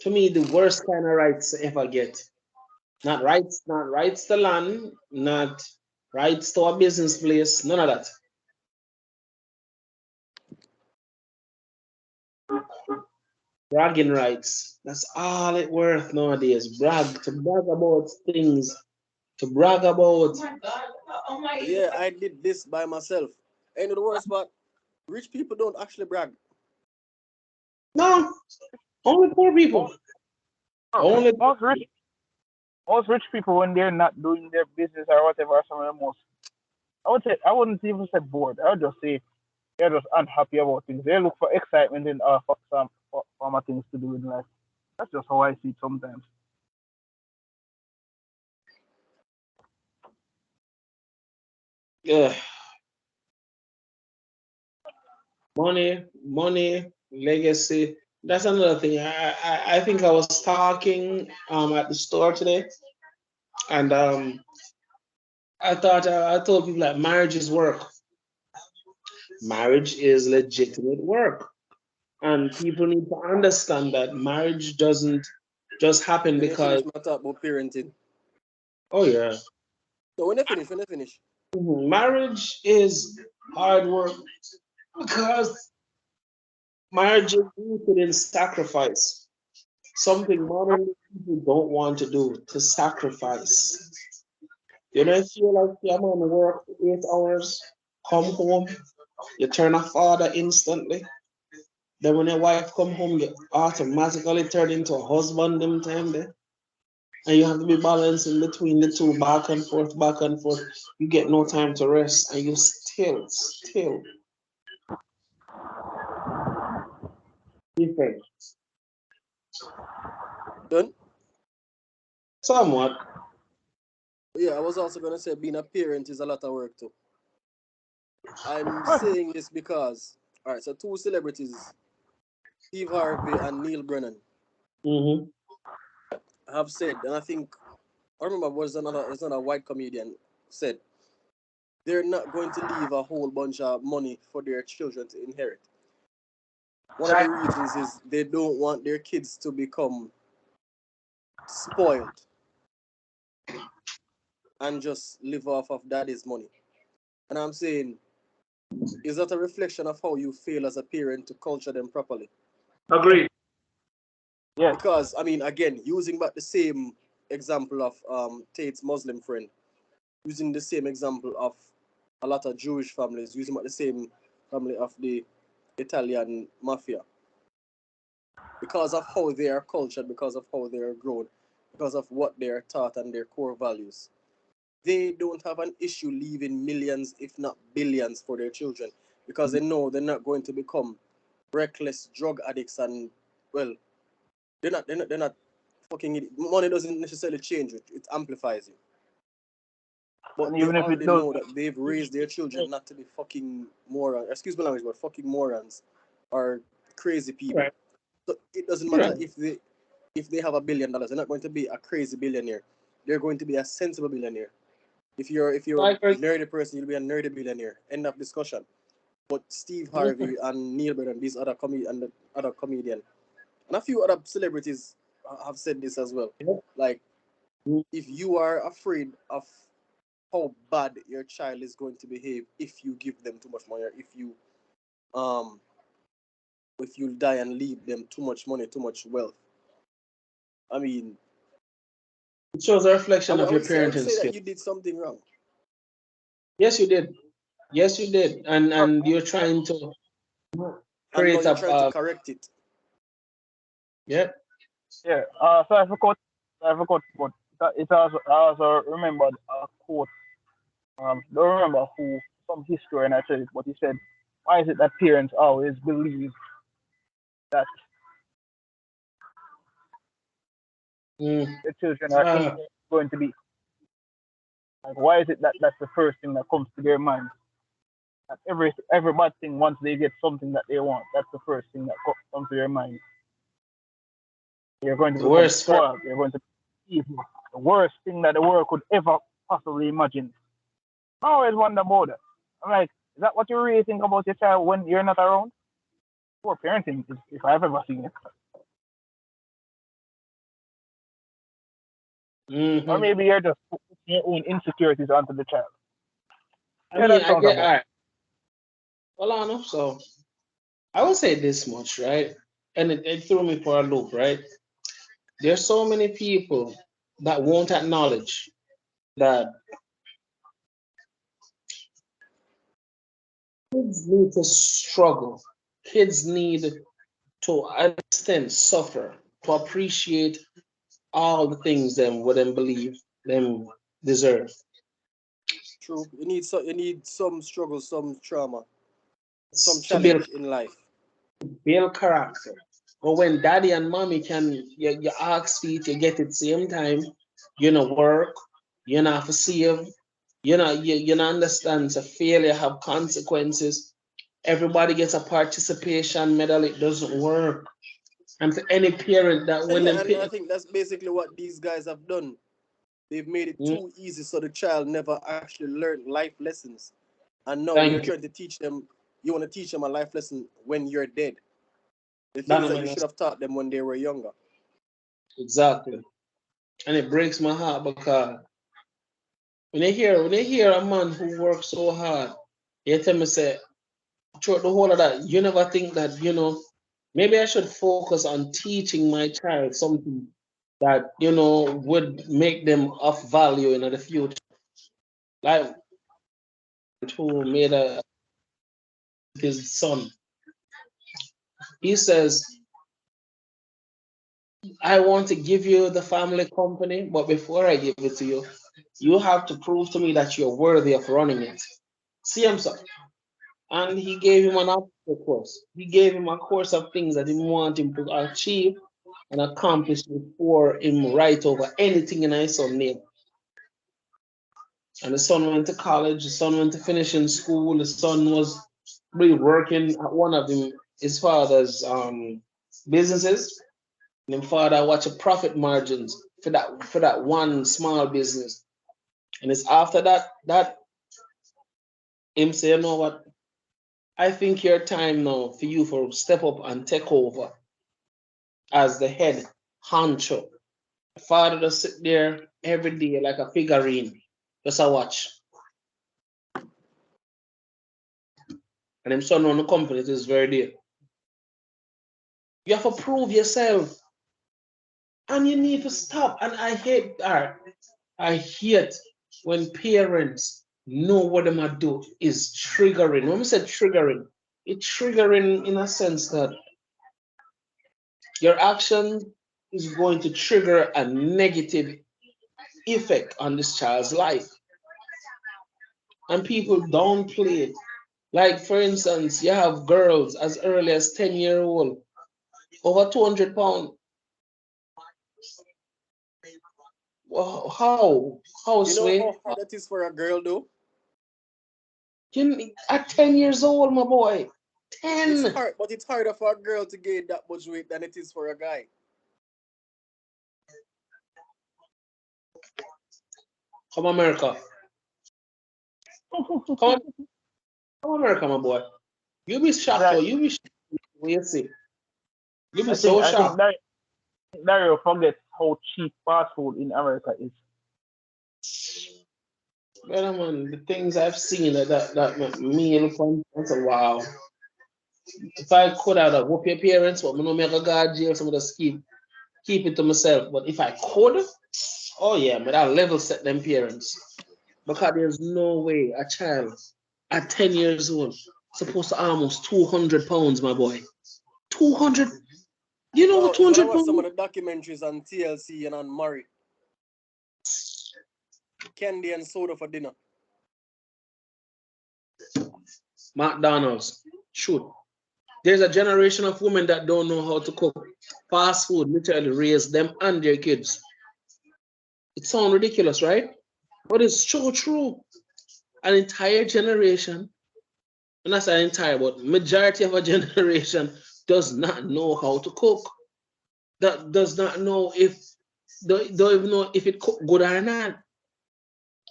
To me, the worst kind of rights to ever get. Not rights to land, not rights to a business place, none of that. Bragging rights. That's all it worth nowadays. To brag about things, to brag about. Oh my God. Oh my Yeah, God. I did this by myself. And the worst part, rich people don't actually brag. No, only poor people. Most, Only most rich people, when they're not doing their business or whatever, are some of the most, I wouldn't even say bored. I would just say they're just unhappy about things. They look for excitement in for some former things to do in life. That's just how I see it sometimes. yeah, money, legacy. That's another thing. I think I was talking at the store today, and I told people that marriage is work. Marriage is legitimate work. And people need to understand that marriage doesn't just happen When they finish because, my talk about parenting. oh yeah, So when they finish. marriage is hard work because marriage is rooted in sacrifice. Something modern people don't want to do, to sacrifice. You know, if you like your man work 8 hours, come home, you turn a father instantly. Then when your wife come home, you automatically turn into a husband them time there. And you have to be balancing between the two, back and forth, back and forth. You get no time to rest, and you still different. Done? Somewhat. Yeah, I was also gonna say being a parent is a lot of work too. I'm But saying this because alright, so two celebrities, Steve Harvey and Neil Brennan, Mm-hmm. have said, and I think I remember was another white comedian said they're not going to leave a whole bunch of money for their children to inherit. One of the reasons is they don't want their kids to become spoiled and just live off of daddy's money. And I'm saying, is that a reflection of how you feel as a parent to culture them properly? Agreed. yes, Because I mean, again, using back the same example of Tate's Muslim friend, using the same example of a lot of Jewish families, using back the same family of the Italian mafia, because of how they are cultured, because of how they are grown, because of what they are taught and their core values. They don't have an issue leaving millions, if not billions, for their children because they know they're not going to become reckless drug addicts and well, they're not fucking it. Money doesn't necessarily change it; it amplifies it. But and they even if it already does, know that they've raised their children not to be fucking morons. Excuse my language, but fucking morons or crazy people. Right. So it doesn't matter Right. if they have $1 billion, they're not going to be a crazy billionaire. They're going to be a sensible billionaire. If you're a Like, for nerdy person, you'll be a nerdy billionaire. End of discussion. But Steve example, Harvey and Neil Brennan, these other comedian and a few other celebrities have said this as well. Like if you are afraid of how bad your child is going to behave if you give them too much money, or um if you die and leave them too much money, too much wealth, I mean, It shows a reflection of I your would parenting say that skill. you did something wrong. Yes, you did. Yes, you did. And you're trying to And now create you're a trying to correct it. yeah. Yeah. So I forgot, but it also I also remembered a quote. Don't remember who, some historian actually, but he said, "Why is it that parents always believe that Mm. the children are Ah, going to be like? Why is it that that's the first thing that comes to their mind? That every bad thing, once they get something that they want, that's the first thing that comes to their mind. You're going to the become worst part. spoiled. You're going to be evil. The worst thing that the world could ever possibly imagine. I always wonder about it. I'm like, is that what you really think about your child when you're not around? Poor parenting, if I've ever seen it. Or Hmm. maybe you're just putting your own insecurities onto the child. I Yeah, mean, that I sounds get all about. right. Well, I know. So I will say this much, right? And it threw me for a loop, right? There's so many people that won't acknowledge that kids need to struggle. Kids need to understand, suffer, to appreciate all the things them would them believe them deserve. True. You need some struggle, some trauma, some To build challenge in life. character. But when daddy and mommy can you ask feet, you get it same time, you know work, you know have to save, you know understand so failure have consequences. Everybody gets a participation medal, it doesn't work. And to any parent that when them And I pick think that's basically what these guys have done. They've made it mm, too easy so the child never actually learned life lessons. And now you're thank you. trying to teach them, you want to teach them a life lesson when you're dead. The That things I that you mean, should have taught them when they were younger. exactly. And it breaks my heart because when they hear a man who works so hard, they tell me say throughout the whole of that, you never think that, maybe I should focus on teaching my child something that, would make them of value in the future. Like who made his son. He says, I want to give you the family company, but before I give it to you, you have to prove to me that you're worthy of running it. See him, sir. And he gave him an obstacle course. He gave him a course of things that he want him to achieve and accomplish before him write over anything in his son name. And the son went to college, the son went to finish in school, the son was really working at one of his father's businesses. And the father watch a profit margins for that one small business. And it's after that him say, you know what? I think your time now for you for step up and take over as the head honcho. Father just sit there every day like a figurine, just a watch. And him son run the company to this very day. You have to prove yourself. And you need to stop. And I hate when parents know what they might do is triggering. When we say triggering, it's triggering in a sense that your action is going to trigger a negative effect on this child's life. And people downplay it. Like, for instance, you have girls as early as 10-year-old, over 200 pounds. Wow, how You know sway? how hard that is for a girl, though? At 10 years old, my boy. It's 10. hard, but it's harder for a girl to gain that much weight than it is for a guy. Come America. Come, come America, my boy. You be shocked, That or you be shocked when you see. You be I think so I think shocked. that Dario forgets how cheap fast food in America is. Brother man, the things I've seen that meal from, I said, wow. If I could have whoop your parents, but I no make a guard jail, some of the skip. keep it to myself. But if I could, oh yeah, but I'll level set them parents. Because there's no way a child at 10 years old supposed to almost 200 pounds, my boy. 200. You know what No, it's when I 200 watch some pounds? of the documentaries on TLC and on Murray. Candy and soda for dinner. McDonald's. Shoot. There's a generation of women that don't know how to cook. Fast food literally raise them and their kids. It sounds ridiculous, right? But it's so true. An entire generation, and that's an entire, but majority of a generation does not know how to cook. That does not know if, don't even know if it cook good or not.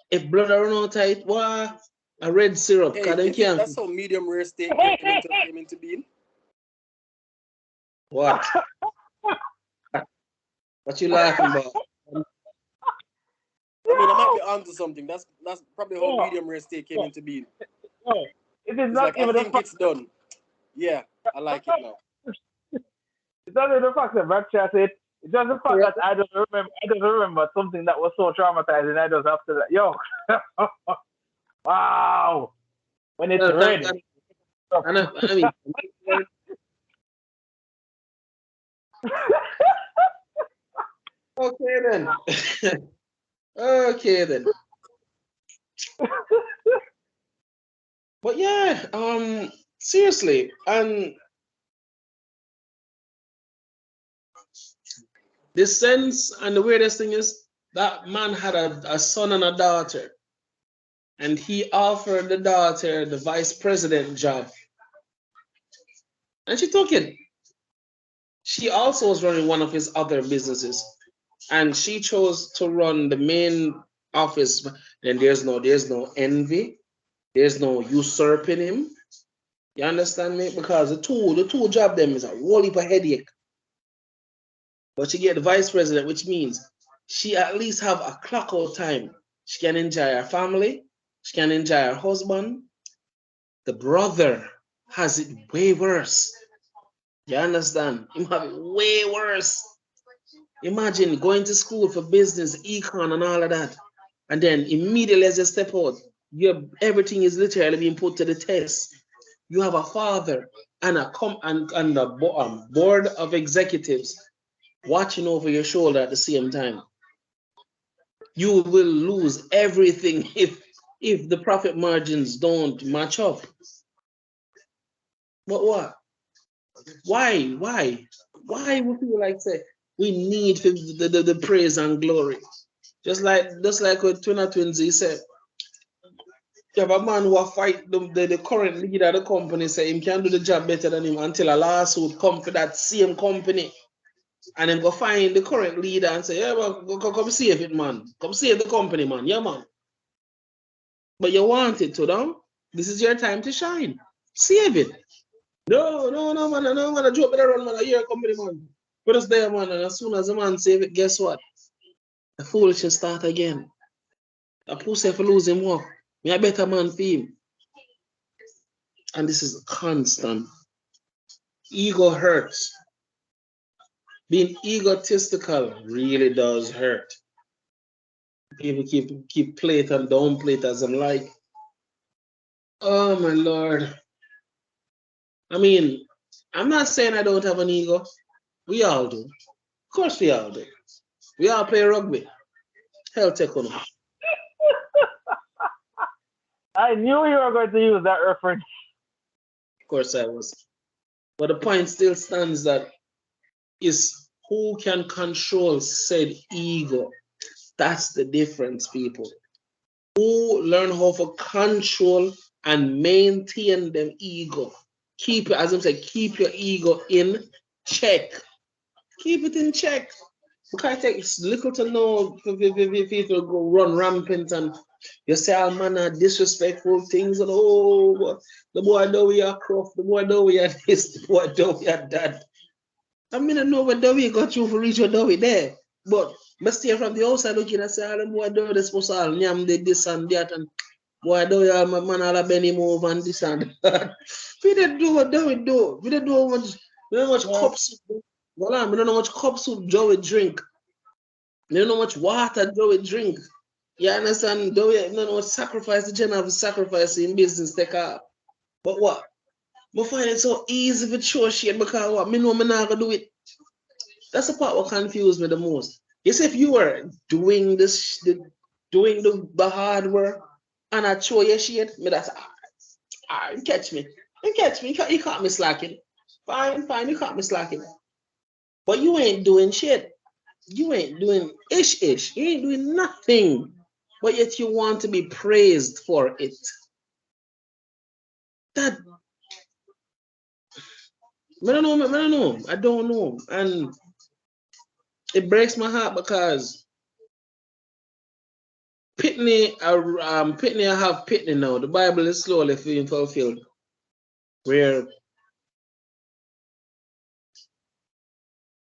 If blood run out of it, well, a red syrup, Hey, because them you think can't. that's how medium rare steak came into being? What? What you laughing about? I mean, I might be onto something. That's probably how Yeah. medium rare steak came into being. Yeah. It is It's not like, I even the think fact. it's done. Yeah, I like it now. It's not even the fact that Ratchet said. It's just the fact that I just remember something that was so traumatizing. I just have to like, yo, wow, when it's ready. I mean, okay then. Okay then. But yeah, seriously, and the sense and the weirdest thing is that man had a son and a daughter, and he offered the daughter the vice president job, and she took it. She also was running one of his other businesses, and she chose to run the main office. Then there's no envy, there's no usurping him. You understand me? Because the two job them is a whole heap of headache. But she get the vice president, which means she at least have a clock out time. She can enjoy her family. She can enjoy her husband. The brother has it way worse. You understand? Him have it way worse. Imagine going to school for business, econ, and all of that, and then immediately as you step out, everything is literally being put to the test. You have a father and a board of executives watching over your shoulder at the same time. You will lose everything if the profit margins don't match up. But what? Why would people like say we need the praise and glory? Just like with Twins, he said, you have a man who fight the current leader of the company, say him can do the job better than him until a lawsuit come for that same company. And then go find the current leader and say, yeah, well, come save it, man. Come save the company, man. Yeah, man. But you want it to, though? This is your time to shine. Save it. No, man. No, man. I joke better run, man. I hear a company, man. Put us there, man. And as soon as the man save it, guess what? The foolishness start again. A pussy if lose him work. Me a better man for him. And this is constant. Ego hurts. Being egotistical really does hurt. People keep play it and downplay it as I'm like, oh my Lord. I mean, I'm not saying I don't have an ego. We all do. Of course we all do. We all play rugby. Hell take on. Of I knew you were going to use that reference. course I was. But the point still stands that is who can control said ego. That's the difference, people. Who learn how to control and maintain them ego. Keep it, as I say, keep your ego in check. Keep it in check. Because it takes little to know if people go run rampant and you say all manner of disrespectful things and the boy know we are croft, the boy know we are this, the boy know we are that. I mean, I know what we got you for reach your Dowie there. But stay from the outside looking and say, the boy know they're supposed to all nyam this and that and boy do you my man all a Benny move and this and that. We didn't do what Dowie do. We didn't do how much cups Well, I don't know how much cup soup Joey drink. I don't know how much water Joey drink. You understand? Joey, I don't know how much sacrifice the general have to sacrifice in business take off. But what? I find it so easy to show shit because what? Me know me not gonna do it. That's the part what confused me the most. You see, if you were doing doing the hard work and I show you shit, me that's you catch me. You catch me. You caught me slacking. Fine, fine, you caught me slacking. But you ain't doing shit. You ain't doing ish. You ain't doing nothing. But yet you want to be praised for it. That I don't know, I don't know. I don't know. And it breaks my heart because Pitney, Pitney, I have Pitney now. The Bible is slowly being fulfilled. Where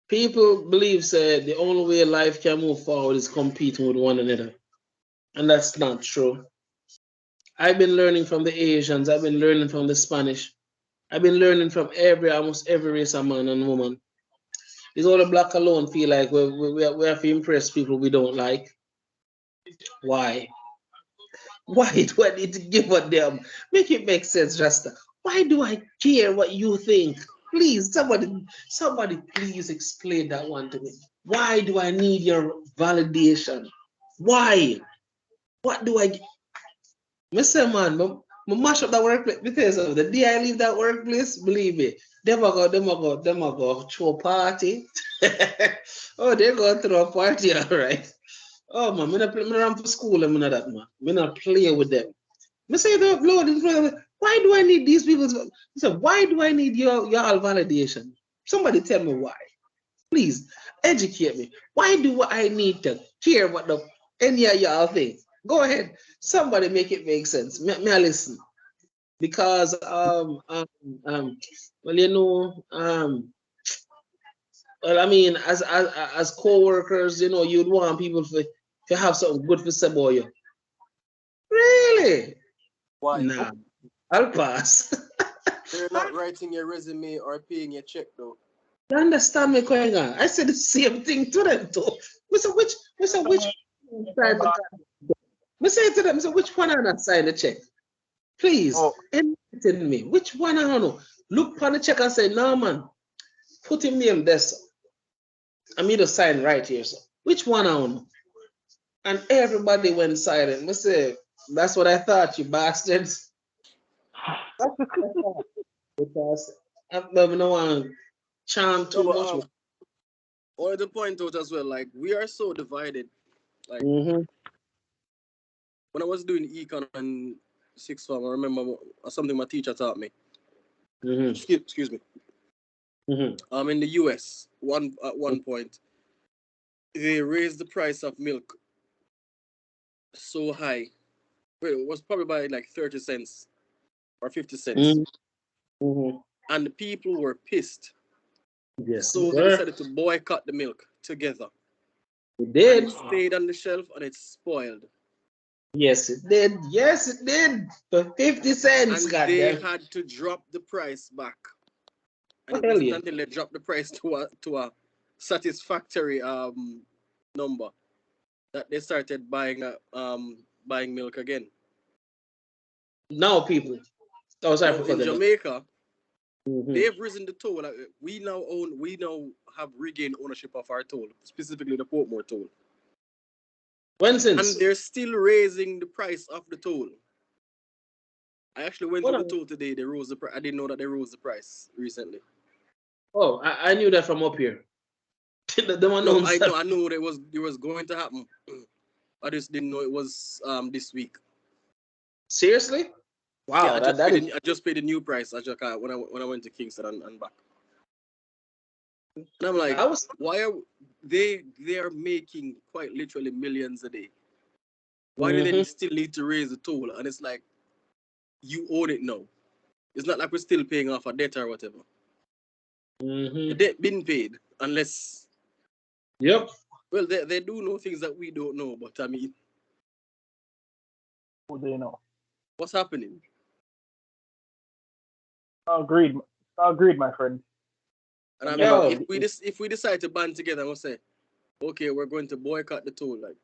people believe say the only way life can move forward is competing with one another. And that's not true. I've been learning from the Asians, I've been learning from the Spanish, I've been learning from almost every race of man and woman. It's all the black alone feel like we have to impress people we don't like. Why? Why do I need to give a damn? Make it make sense, Rasta. Why do I care what you think? Please, somebody please explain that one to me. Why do I need your validation? Why? What do I Mr. Man, I mash up that workplace because of the day I leave that workplace, believe me, them a go throw a party. Oh, they go through a party, all right. Oh man, me not for school, I'm not that man. Me not play with them. Me say the Lord, why do I need these people? Why do I need your validation? Somebody tell me why. Please educate me. Why do I need to care what any of y'all think? Go ahead. Somebody make it make sense. Me I listen. Because well you know well I mean as co-workers, you know, you'd want people to have something good to say about you. Really? Why? Nah. I'll pass. They're not writing your resume or paying your check though. You understand me, Kwenga? I said the same thing to them too. Which time I say to them, so which one I not sign the check? Please, Oh, enlighten me. Which one I don't know? Look on the check and say, no man, put him name there, sir. I need to sign right here, sir. Which one I don't know? And everybody went silent. I say, that's what I thought, you bastards. That's what I thought. Because I don't want to charm No, too but much. I wanted to point out as well, like we are so divided. Like Mm-hmm. when I was doing econ and sixth form, I remember something my teacher taught me. Mm-hmm. Excuse me. Mm-hmm. In the US, at one point, they raised the price of milk so high. Well, it was probably by like 30 cents or 50 cents, Mm-hmm. and the people were pissed. Yes, So they sir. decided to boycott the milk together, It and did. it stayed on the shelf and it spoiled. Yes, it did. Yes, it did. For 50 cents, And they goddamn. had to drop the price back. And Oh, it hell wasn't yeah. until they dropped the price to a satisfactory number that they started buying milk again. Now, people. Oh, sorry Now for in cutting that. Jamaica, Mm-hmm. they've risen the toll. We now have regained ownership of our toll, specifically the Portmore toll, When and since? they're still raising the price of the toll. I actually went to Hold the on. toll today. They rose the price. I didn't know that they rose the price recently. Oh, I knew that from up here. The one No, known I stuff. know. I knew it was going to happen. I just didn't know it was this week. Seriously? Yeah, Wow, that is. I just paid the new price. I just when I went to Kingston and back. And I'm like, I was. why are they are making quite literally millions a day? Why do they Mm-hmm. still need to raise the toll? And it's like you own it now. It's not like we're still paying off a debt or whatever. The Mm-hmm. debt been paid unless Yep. well they do know things that we don't know. But I mean, who do you know? what's happening? Agreed. Agreed, my friend. And I mean, Yo, if we decide to band together and we'll say, okay, we're going to boycott the toll, like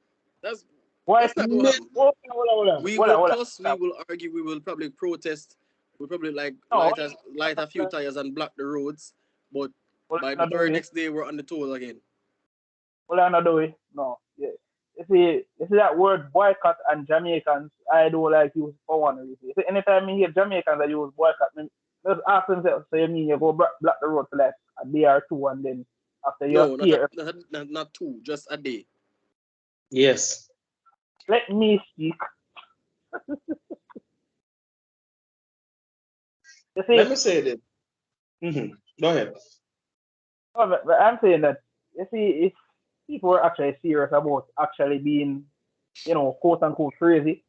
that's Why? that's not gonna happen. Hold We will on. cuss, we will argue, we will probably protest, we'll probably like No, light a few tires and block the roads, but hold by on, the very next day we're on the toll again. do it. No. Yeah. You see that word boycott and Jamaicans, I don't like use for one reason. You see, anytime you hear Jamaicans that use boycott, just ask themselves, so you mean you go block the road for like a day or two and then after you No, hear, not two, just a day. yes. let me speak. You Let see, me say this. Go ahead. but I'm saying that, you see, if people were actually serious about actually being, quote unquote crazy,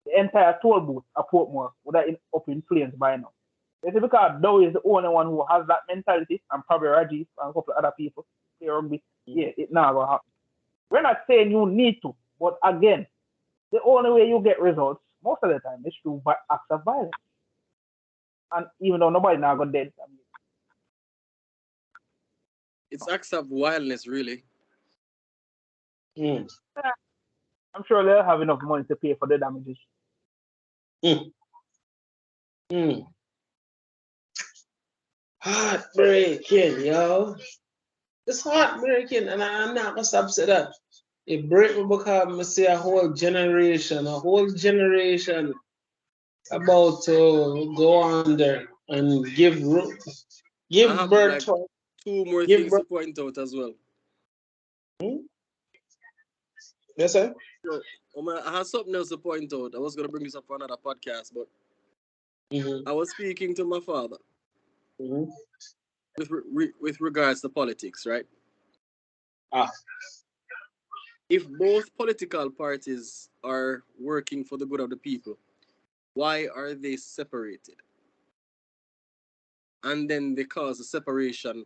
the entire toll booth at Portmore would have been up in flames by now. You see, because Dow is the only one who has that mentality, and probably Rajiv and a couple of other people play rugby. Yeah, it now gonna happen. We're not saying you need to, but again, the only way you get results most of the time is through acts of violence. And even though nobody now got dead, I mean, It's acts of wildness, really. Mm. I'm sure they'll have enough money to pay for the damages. Mm. Mm. Heartbreaking, yo. It's heartbreaking, and I'm not gonna stop saying that. It break me because I see a whole generation about to go under and I give have birth like to two more give things birth. to point out as well. Yes, sir. So, I have something else to point out. I was gonna bring this up for another podcast, but Mm-hmm. I was speaking to my father Mm-hmm. with regards to politics, right? Ah, If both political parties are working for the good of the people, why are they separated? And then they cause a separation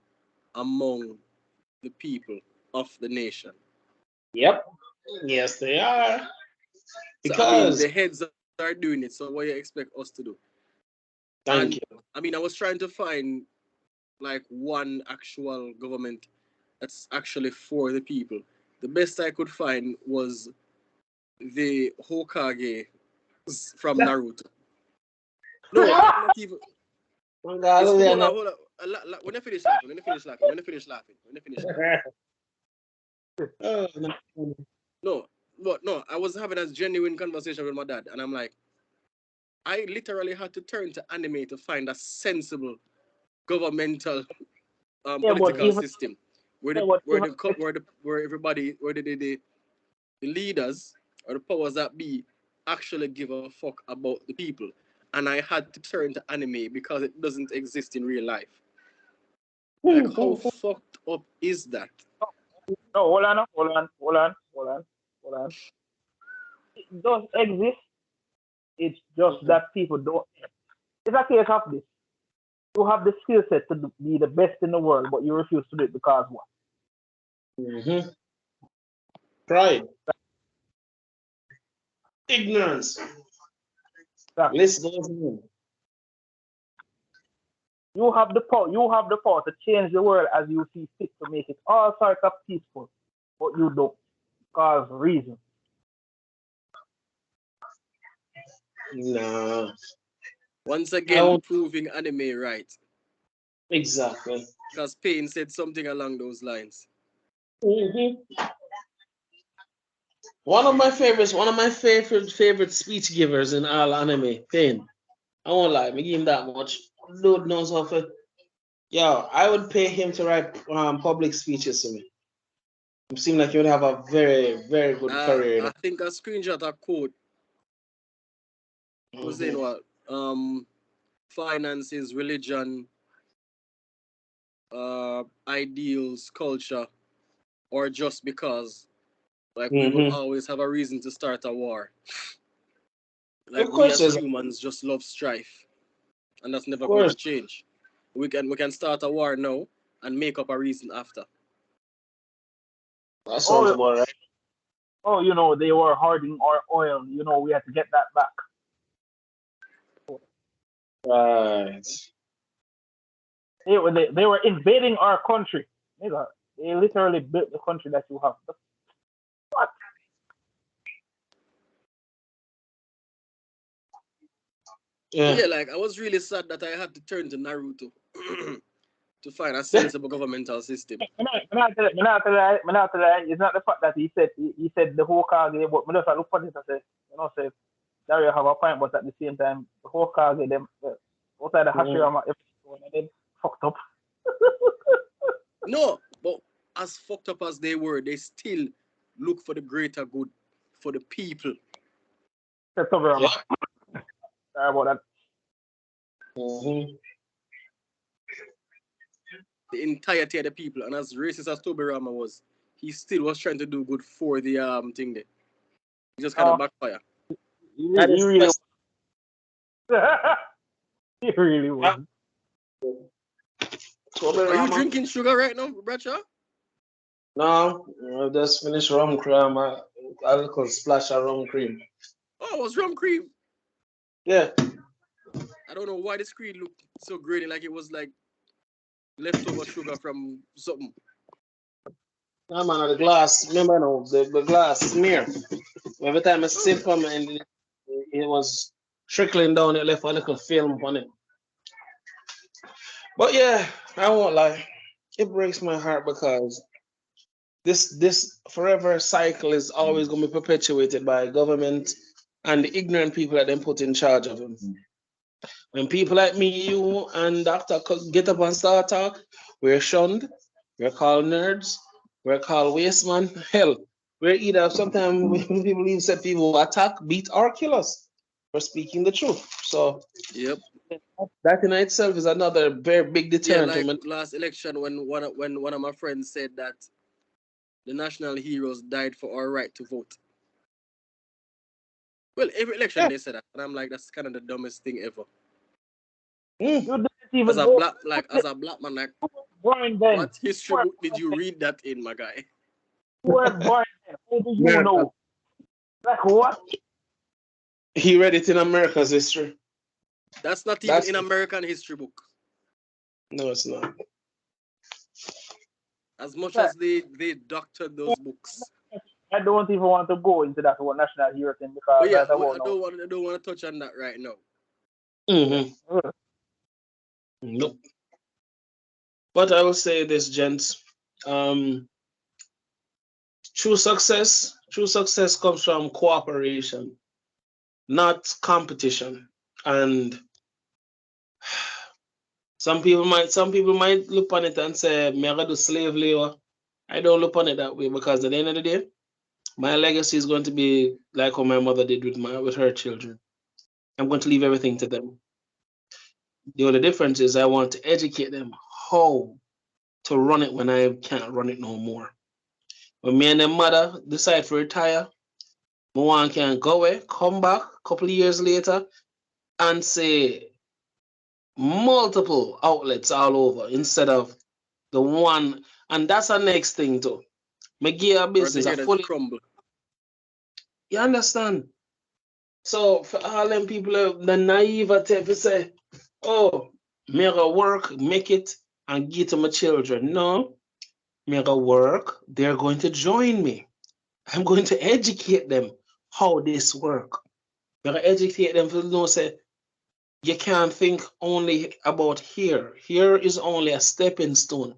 among the people of the nation. yep. Yes, they are. So I mean, Because the heads are doing it. So what do you expect us to do? And thank you. I mean, I was trying to find like one actual government that's actually for the people. The best I could find was the Hokage from Naruto. No, not even. It's hold on. When I finish laughing, Oh, no. No, but no, I was having a genuine conversation with my dad, and I'm like, I literally had to turn to anime to find a sensible governmental Yeah, but political even system yeah, but even where everybody the leaders or the powers that be actually give a fuck about the people. And I had to turn to anime because it doesn't exist in real life. Like, how fucked up is that? no, hold on. It does exist. It's just that people don't. It's a case of this. You have the skill set to be the best in the world, but you refuse to do it because what? Mm-hmm. Pride, ignorance. Exactly. List goes on. You have the power. You have the power to change the world as you see fit to make it all sorts of peaceful, but you don't because reason. Nah, Once I again, won't. proving anime right. Exactly. Because Payne said something along those lines. Mm-hmm. One of my favorite speech givers in all anime, Pain. I won't lie, me give him that much. Lord knows how to. Yo, I would pay him to write public speeches to me. It seems like you would have a very good career. I think a screenshot a quote was saying what finances, religion, ideals, culture, or just because like we will Mm-hmm. always have a reason to start a war. Of Like we course, as of humans just love strife, and that's never going to course. change. We can start a war now and make up a reason after. That sounds Oh, about right. they were hoarding our oil. We had to get that back. Right. They were invading our country. Nigga, they literally built the country that you have. What? Yeah. Yeah, like I was really sad that I had to turn to Naruto to find a sensible governmental system. It's not the fact that he said the whole Kage, but me just look for this and say, say Dario have a point, but at the same time, the whole Kage them outside the Hashirama episode and then fucked up. No, but as fucked up as they were, they still look for the greater good for the people. Sorry about that. Mm-hmm. The entirety of the people, and as racist as Tobirama was, he still was trying to do good for the thing there. He just kind of backfire. He really was. He really was. Are you drinking sugar right now, Bradshaw? No, I just finished rum cream. A little splash of rum cream. Oh, it was rum cream. Yeah. I don't know why the screen looked so grainy, like it was like leftover sugar from something. No, man, the glass. Remember now, the glass smear. Every time I sip from it, it was trickling down. It left a little film on it. But yeah, I won't lie. It breaks my heart because this forever cycle is always going to be perpetuated by government and the ignorant people that they put in charge of them. When people like me, you, and Doctor get up and start talk, we're shunned, we're called nerds, we're called waste man. Hell, we're either sometimes when people even said people attack, beat, or kill us for speaking the truth. So Yep. that in itself is another very big deterrent. Yeah, like last election when one of my friends said that the national heroes died for our right to vote. Well, every election they say that, and I'm like, that's kind of the dumbest thing ever. As a black man, like, what history book did you read that in, my guy? You weren't born then. How do you know? Like what? He read it in America's history. That's not even in American history book. No, it's not. As much as they doctored those books. I don't even want to go into that whole national hero thing because yeah, I don't want to touch on that right now. Mm-hmm. Nope. But I will say this, gents. True success comes from cooperation, not competition. And some people might look on it and say, "Me I gotta do slave labor." I don't look on it that way because at the end of the day, my legacy is going to be like what my mother did with her children. I'm going to leave everything to them. The only difference is I want to educate them how to run it when I can't run it no more. When me and their mother decide to retire, one can go away, come back a couple of years later, and say multiple outlets all over instead of the one. And that's the next thing too. Me give a business a fully crumble. You understand? So for all them people, the naivete to say, "Oh, me go work, make it, and give to my children." No, me go work. They're going to join me. I'm going to educate them how this work. I'm going to educate them to know say you can't think only about here. Here is only a stepping stone.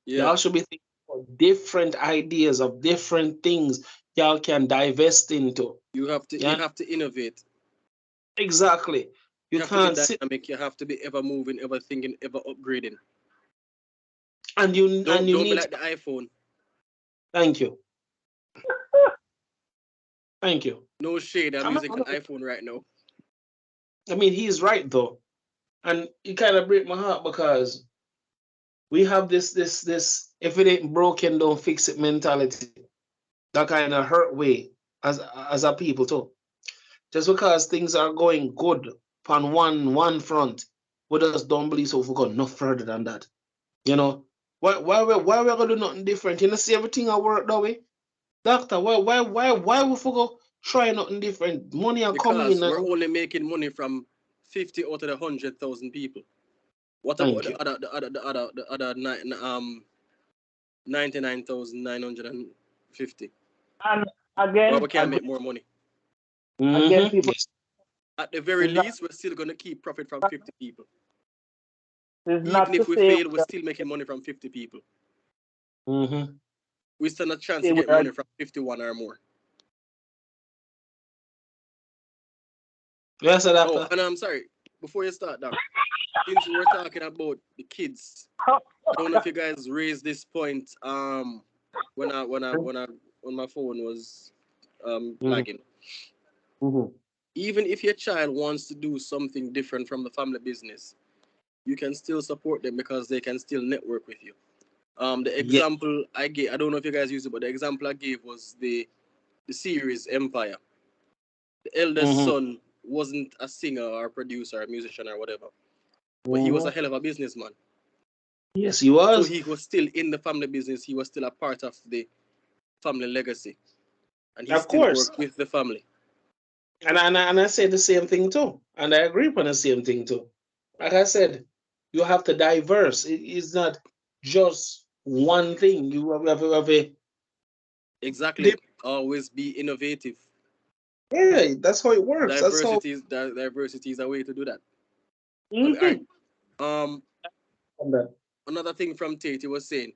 Yeah. Y'all should be thinking about different ideas of different things y'all can divest into. You have to innovate. Exactly. You can't to be dynamic. You have to be ever moving, ever thinking, ever upgrading. And you don't need be like the iPhone. Thank you. Thank you. No shade. I'm using an iPhone right now. I mean, he's right though, and it kind of breaks my heart because we have this if it ain't broken, don't fix it mentality. That kind of hurt way as a people too. Just because things are going good on one front, we just don't believe so we go no further than that. You know, why we gonna do nothing different? You know, see everything I work that way. Doctor, why we forgot try nothing different? Money are coming in. We're only making money from 50 out of the 100,000 people. What Thank about you. the other 99,950? And Well, again, we can make more money. again, people, Yes. At the very it's not, least, we're still gonna keep profit from 50 people. it's Even not if to we say fail, we're still making money from 50 people. We stand a chance to we get are money from 51 or more. Yes, sir, Oh, doctor. and I'm sorry, before you start, Doc, since we're talking about the kids, I don't know if you guys raised this point when my phone was Mhm. lagging. Mhm. Even if your child wants to do something different from the family business, you can still support them because they can still network with you. The Yeah. example I gave, I don't know if you guys use it, but the example I gave was the series Empire. The eldest Mhm. son wasn't a singer or producer or musician or whatever, but he was a Mhm. hell of a businessman. Yes, he So was. he was still in the family business. He was still a part of the family legacy, and he Of still course. worked with the family. And I say the same thing too. And I agree upon the same thing too. Like I said, you have to diverse. It is not just one thing. You have a Exactly. Always be innovative. yeah, that's how it works. That's how. Diversity is a way to do that. All right. Mhm. Um, Another thing from Tate, he was saying,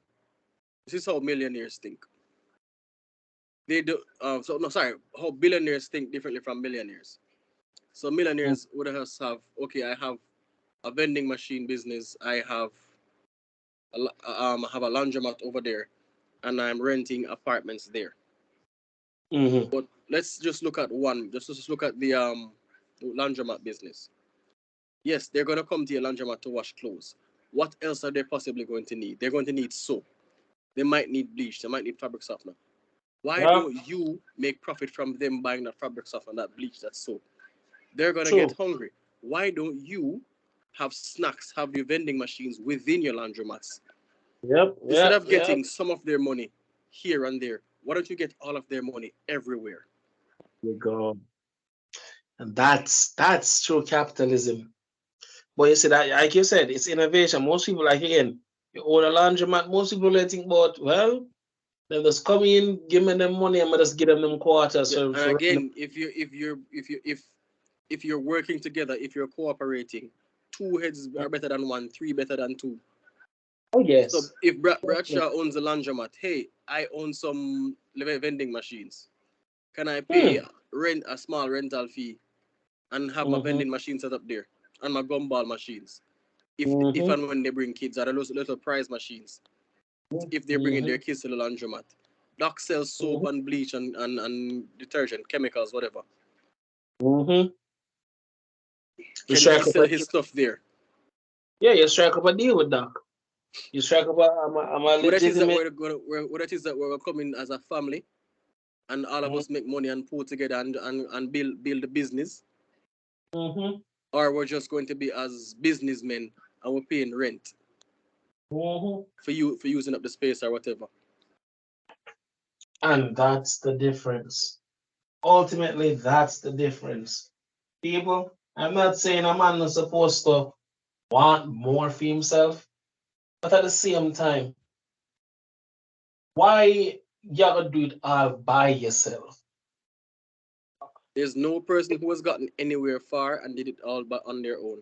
this is how millionaires think. They do. So no, sorry. How billionaires think differently from millionaires. So millionaires would have okay. I have a vending machine business. I have a laundromat over there, and I'm renting apartments there. Mhm. But let's just look at one. Just look at the laundromat business. Yes, they're gonna come to your laundromat to wash clothes. What else are they possibly going to need? They're going to need soap. They might need bleach. They might need fabric softener. Why Yeah, don't you make profit from them buying that fabric softener, that bleach, that soap? They're gonna get true. hungry. Why don't you have snacks, have your vending machines within your laundromats? Yep, Instead yep, of yep. getting some of their money here and there, why don't you get all of their money everywhere? You go. And that's true capitalism. But you see that, like you said, it's innovation. Most people, like again, you own a laundromat. Most people they think about, well, they just come in, give me them money, I'm just give them quarters Yeah, for, and for run again, if you're working together, if you're cooperating, two heads are better than one, three better than two. oh So yes. if Bradshaw owns a laundromat, hey, I own some vending machines. Can I pay Hmm. rent a small rental fee and have my Mm-hmm. vending machine set up there and my gumball machines? If Mm-hmm. and when they bring kids, are those little prize machines? If they're bringing Mm-hmm. their kids to the laundromat, Doc sells soap Mm-hmm. and bleach and detergent, chemicals, whatever. Mm-hmm. You Can he strike up sell a his stuff there? yeah, you strike up a deal with Doc. You strike up a What it is that legitimate. what it is that we're coming as a family and all of us make money and pull together and build the business, Mm-hmm. or we're just going to be as businessmen and we're paying rent Mm-hmm. for using up the space or whatever. And that's the difference. Ultimately, that's the difference. People, I'm not saying a man is supposed to want more for himself, but at the same time, why you gotta do it all by yourself? There's no person who has gotten anywhere far and did it all but on their own.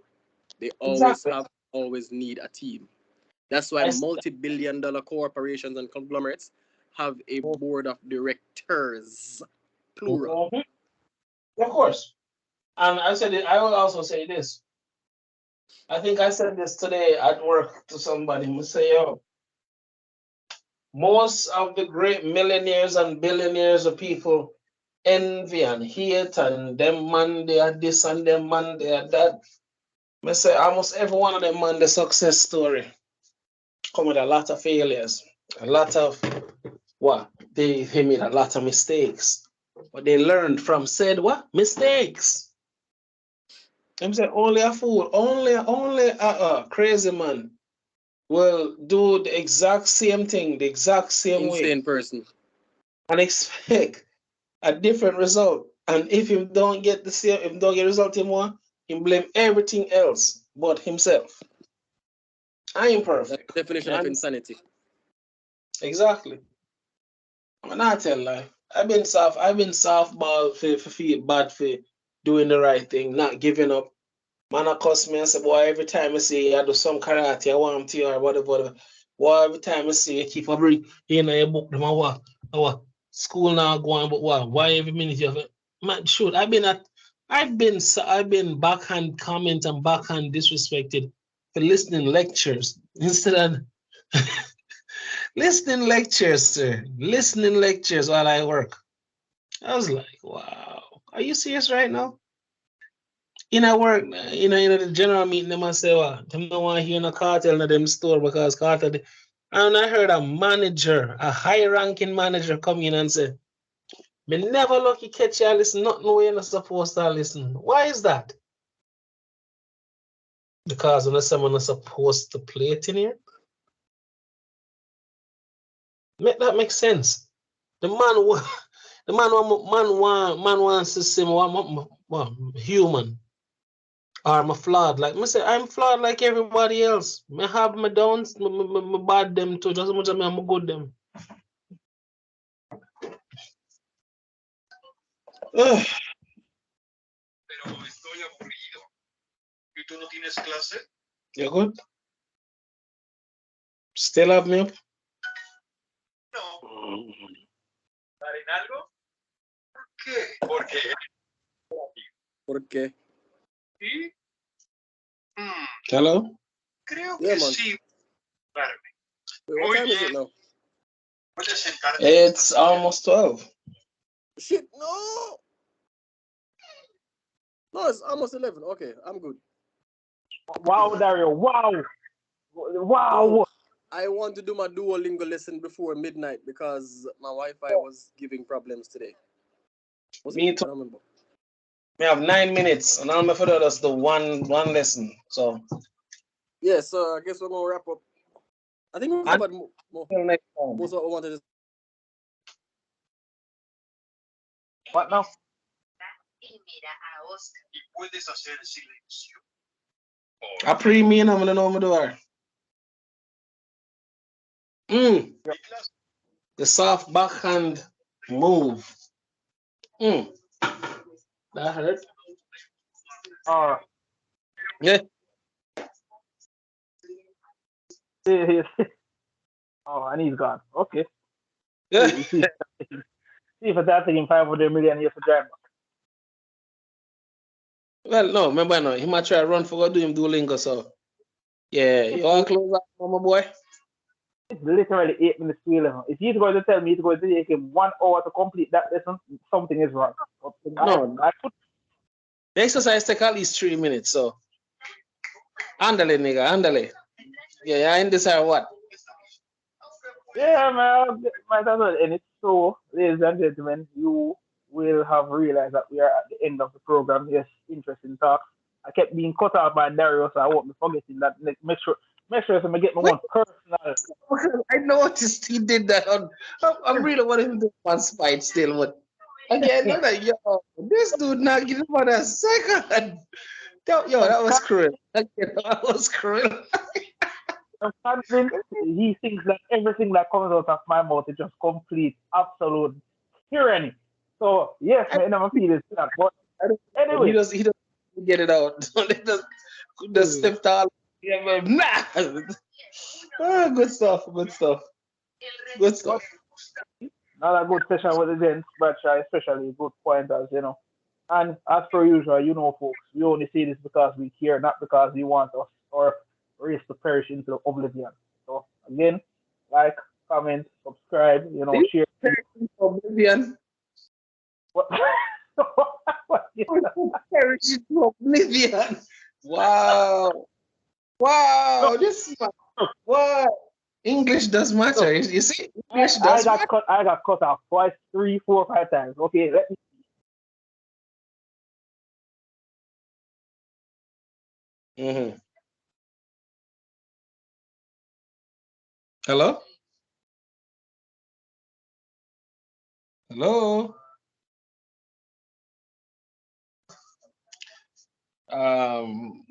They Exactly. always need a team. That's why I, multi-billion-dollar corporations and conglomerates have a board of directors, plural. Mhm. Of course. And I said it, I will also say this. I think I said this today at work to somebody. I say, yo, most of the great millionaires and billionaires of people envy and hate and them man they are this and them man they are that. I say almost every one of them man the success story come with a lot of failures, a lot of what they made a lot of mistakes, but they learned from said what mistakes. I'm saying only a fool, only a crazy man will do the exact same thing, the exact same way, Insane person. and expect a different result. And if he don't get the same, if he don't get the result he want, he blame everything else but himself. I ain't That's perfect. the definition of insanity. Exactly. I'm not tell lie. I've been softball for feel bad for doing the right thing, not giving up. Man, I cuss me and say, boy, every time I see you do some karate, I want to or whatever, whatever. Boy, every time I see you keep a break, you know, your book, them, what, school now going, but what, why every minute you have it? Man, shoot, I've been backhand comment and backhand disrespected for listening lectures instead of listening lectures, sir. Listening lectures while I work. I was like, wow, are you serious right now? In a work, the general meeting, them and say, what? Them don't want to hear no cartel in them store because cartel. And I heard a manager, a high-ranking manager, come in and say, "Me never lucky catch you listen, nothing way you're not supposed to listen." Why is that? Because unless someone is supposed to play it in here, make that make sense. The man wants to say, human. Or I'm flawed. Like I say, I'm flawed like everybody else. I have my downs, my bad them too. Just as much as I'm good them. Ugh. Pero estoy aburrido. ¿Y tú no tienes clase? You good? Still have me up? No. ¿Estar en algo? ¿Por qué? Porque ¿Por qué? sí. Hello? Creo Yeah, que man. sí. Claro. Wait, what time is it now? Puedes sentarte. It's almost 12. Shit, no! No, it's almost 11. Okay, I'm good. Wow, Dario. Wow. Wow. Bro, I want to do my Duolingo lesson before midnight because my Wi-Fi was giving problems today. Was Me it? too. I don't remember. We have 9 minutes, and I'm going to do just the one lesson. So, Yeah, so I guess we're going to wrap up. I think we covered until next time. most of what we wanted to. What now? Y puedes hacer silencio. I pre-me and I'm going to know my door. Mi clase. The soft backhand move. That hurt. Yeah. Oh, and he's gone. Okay. Yeah. See if it's taking 500 million years to drive back. Well, no, remember no. He might try to run for go do him Duolingo, so yeah, you all close up, my boy. It's literally 8 minutes to 11. If he's going to tell me it's going to take him 1 hour to complete that lesson, something is wrong. No. The exercise take at least 3 minutes, so andale, nigga, andale. Yeah, in this or what? Yeah, man, might as well end it. So, ladies and gentlemen, you will have realized that we are at the end of the program. Yes, interesting talk. I kept being cut out by Dario, so I won't be forgetting that. Make sure I get my one personal. I noticed he did that on. I'm really wanting to do one spite still, but again, I'm like, yo, this dude not give him a second. Yo, that was cruel. Again, that was cruel. I'm convinced he thinks that everything that comes out of my mouth is just complete, absolute tyranny. So, yes, man, I'm feeling that. But anyway. He doesn't get it out. The step tall. Yeah, man. Nah. Good stuff. Good stuff. Good stuff. Not a good session with the gents, but especially good pointers, you know. And as per usual, you know, folks, we only say this because we care, not because we want us or race to perish into oblivion. So again, like, comment, subscribe, you know, share. Oblivion. What? Perish into oblivion. Wow. Wow. This wow. English does matter. You see, English does matter. I got cut off twice, 3, 4, 5 times. Okay, let me. Hello? Hello? Um,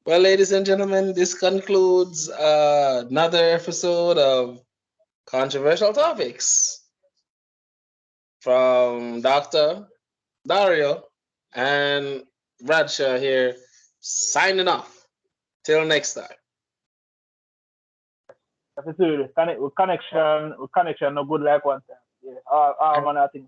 Well, ladies and gentlemen, this concludes another episode of Controversial Topics from Dr. Dario and Bradshaw here, signing off. Till next time. That's it. With connection, no good like one time. Yeah, all man, I think.